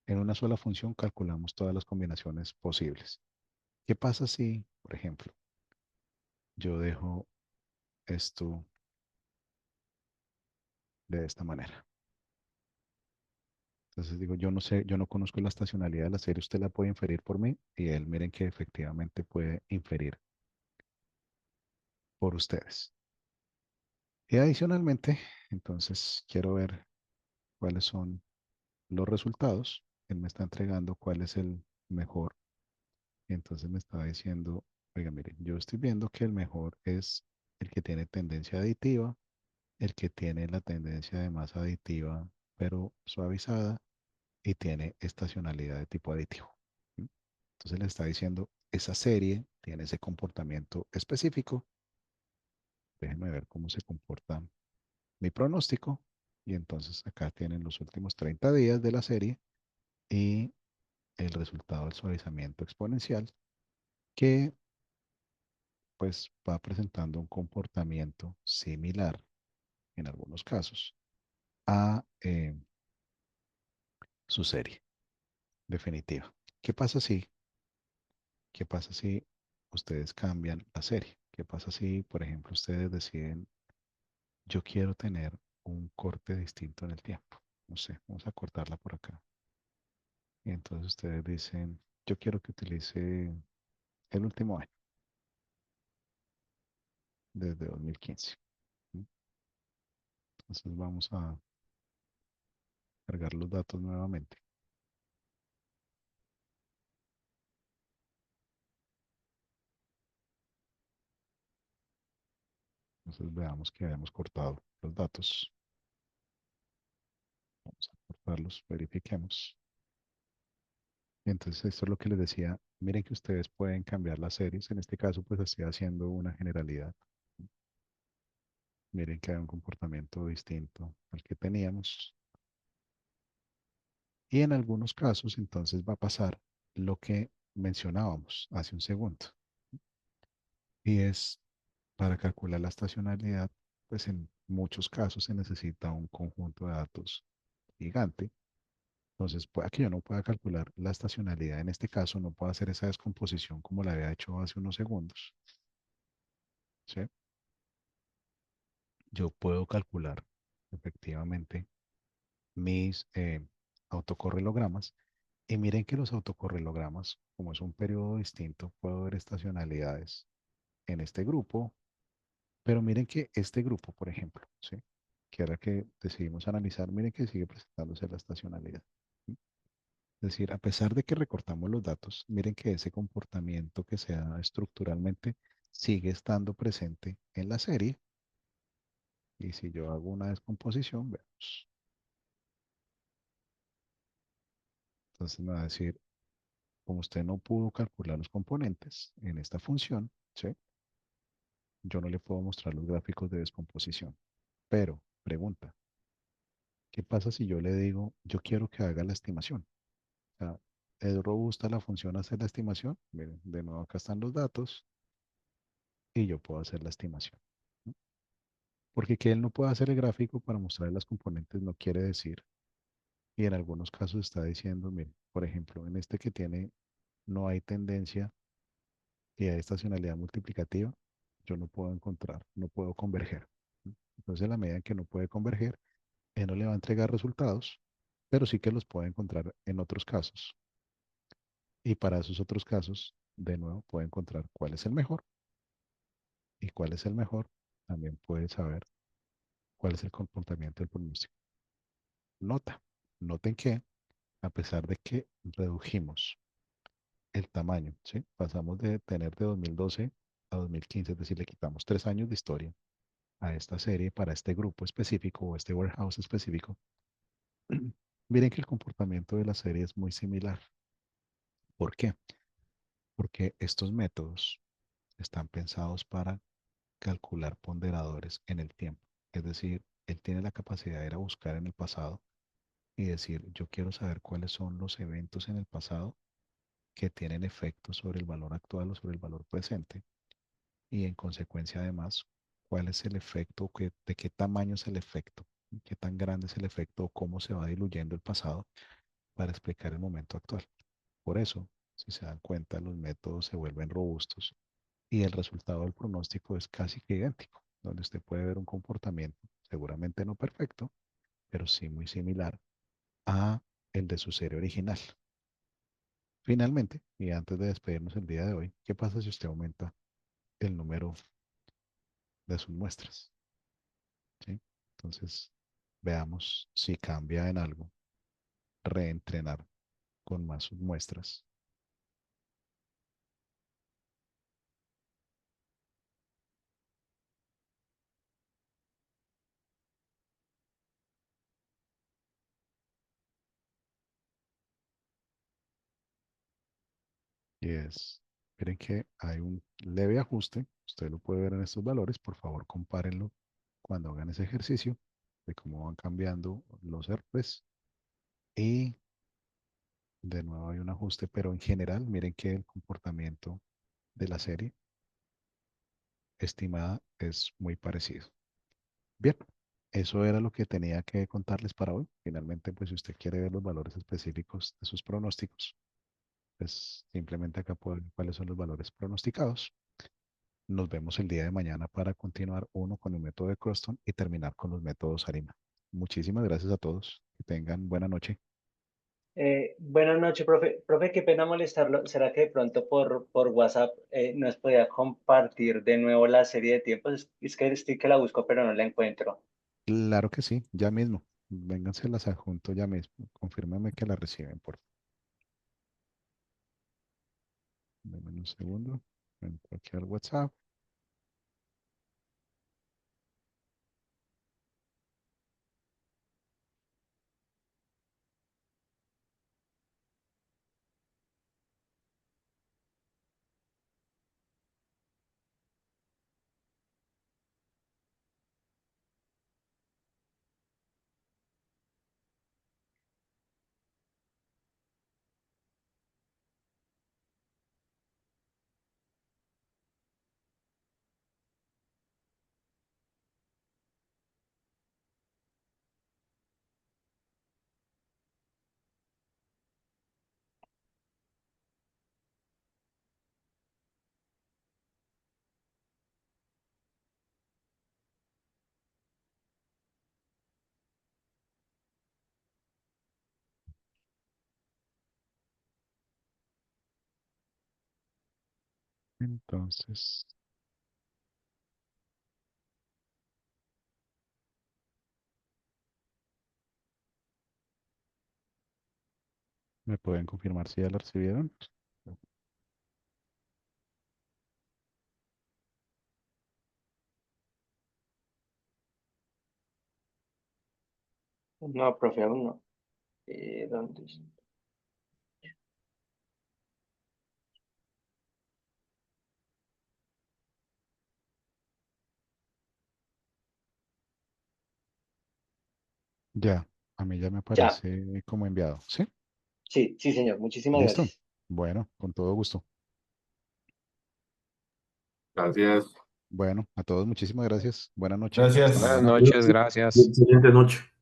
En una sola función calculamos todas las combinaciones posibles. ¿Qué pasa si, por ejemplo, yo dejo esto de esta manera? Entonces digo, yo no sé, yo no conozco la estacionalidad de la serie, usted la puede inferir por mí y él miren que efectivamente puede inferir por ustedes. Y adicionalmente, entonces quiero ver cuáles son los resultados. Él me está entregando cuál es el mejor. Y entonces me estaba diciendo, oiga, miren, yo estoy viendo que el mejor es el que tiene tendencia aditiva, el que tiene la tendencia de masa aditiva, pero suavizada, y tiene estacionalidad de tipo aditivo. ¿Sí? Entonces le está diciendo, esa serie tiene ese comportamiento específico. Déjenme ver cómo se comporta mi pronóstico. Y entonces acá tienen los últimos 30 días de la serie y el resultado del suavizamiento exponencial que pues va presentando un comportamiento similar en algunos casos a su serie definitiva. ¿Qué pasa si, qué pasa si ustedes cambian la serie? ¿Qué pasa si, por ejemplo, ustedes deciden, yo quiero tener un corte distinto en el tiempo? No sé, vamos a cortarla por acá. Y entonces ustedes dicen, yo quiero que utilice el último año, desde 2015. ¿Sí? Entonces vamos a cargar los datos nuevamente. Entonces veamos que hayamos cortado los datos. Vamos a cortarlos, verifiquemos. Entonces esto es lo que les decía. Miren que ustedes pueden cambiar las series. En este caso, pues estoy haciendo una generalidad. Miren que hay un comportamiento distinto al que teníamos. Y en algunos casos, entonces va a pasar lo que mencionábamos hace un segundo. Y es para calcular la estacionalidad, pues en muchos casos se necesita un conjunto de datos gigante. Entonces, puede que yo no pueda calcular la estacionalidad en este caso, no puedo hacer esa descomposición como la había hecho hace unos segundos. ¿Sí? Yo puedo calcular efectivamente mis autocorrelogramas. Y miren que los autocorrelogramas, como es un periodo distinto, puedo ver estacionalidades en este grupo, pero miren que este grupo, por ejemplo, ¿sí? Que era que decidimos analizar, miren que sigue presentándose la estacionalidad. ¿Sí? Es decir, a pesar de que recortamos los datos, miren que ese comportamiento que se da estructuralmente sigue estando presente en la serie. Y si yo hago una descomposición, veamos. Entonces me va a decir, como usted no pudo calcular los componentes en esta función, ¿sí? Yo no le puedo mostrar los gráficos de descomposición. Pero, pregunta, ¿qué pasa si yo le digo, yo quiero que haga la estimación? O sea, ¿es robusta la función hacer la estimación? Miren, de nuevo acá están los datos y yo puedo hacer la estimación, ¿no? Porque que él no pueda hacer el gráfico para mostrar las componentes no quiere decir, y en algunos casos está diciendo, miren, por ejemplo, en este que tiene, no hay tendencia y hay estacionalidad multiplicativa, yo no puedo encontrar, no puedo converger, ¿no? Entonces, en la medida en que no puede converger, él no le va a entregar resultados, pero sí que los puede encontrar en otros casos. Y para esos otros casos, de nuevo, puede encontrar cuál es el mejor y cuál es el mejor. También puede saber cuál es el comportamiento del pronóstico. Nota, noten que a pesar de que redujimos el tamaño, ¿sí? Pasamos de tener de 2012 a 2015, es decir, le quitamos 3 años de historia a esta serie para este grupo específico o este warehouse específico. Miren que el comportamiento de la serie es muy similar. ¿Por qué? Porque estos métodos están pensados para calcular ponderadores en el tiempo. Es decir, él tiene la capacidad de ir a buscar en el pasado y decir, yo quiero saber cuáles son los eventos en el pasado que tienen efecto sobre el valor actual o sobre el valor presente y en consecuencia además, cuál es el efecto, de qué tamaño es el efecto, qué tan grande es el efecto o cómo se va diluyendo el pasado para explicar el momento actual. Por eso, si se dan cuenta, los métodos se vuelven robustos y el resultado del pronóstico es casi que idéntico, donde usted puede ver un comportamiento seguramente no perfecto, pero sí muy similar a el de su serie original. Finalmente, y antes de despedirnos el día de hoy, ¿qué pasa si usted aumenta el número de sus muestras? ¿Sí? Entonces, veamos si cambia en algo reentrenar con más submuestras. Y es, miren que hay un leve ajuste, usted lo puede ver en estos valores, por favor compárenlo cuando hagan ese ejercicio de cómo van cambiando los herpes y de nuevo hay un ajuste, pero en general miren que el comportamiento de la serie estimada es muy parecido. Bien, eso era lo que tenía que contarles para hoy. Finalmente, pues si usted quiere ver los valores específicos de sus pronósticos, pues simplemente acá puede ver cuáles son los valores pronosticados. Nos vemos el día de mañana para continuar uno con el método de Croston y terminar con los métodos ARIMA. Muchísimas gracias a todos. Que tengan buena noche. Buenas noches, profe. Profe, qué pena molestarlo. ¿Será que de pronto por WhatsApp nos podía compartir de nuevo la serie de tiempos? Es que estoy que la busco, pero no la encuentro. Claro que sí, ya mismo. Vénganse las adjunto ya mismo. Confírmame que la reciben, por favor. Denme un segundo. Entro aquí al WhatsApp. Entonces, ¿me pueden confirmar si ya la recibieron? No, profe, aún no. ¿Dónde? Ya, a mí ya me Ya, aparece como enviado. ¿Sí? sí, sí, señor. Muchísimas ¿Listo? gracias. Bueno, con todo gusto. Gracias. Bueno, a todos muchísimas gracias. Buena noche. Hasta Gracias. Buenas mañana. noches, gracias. Excelente noche.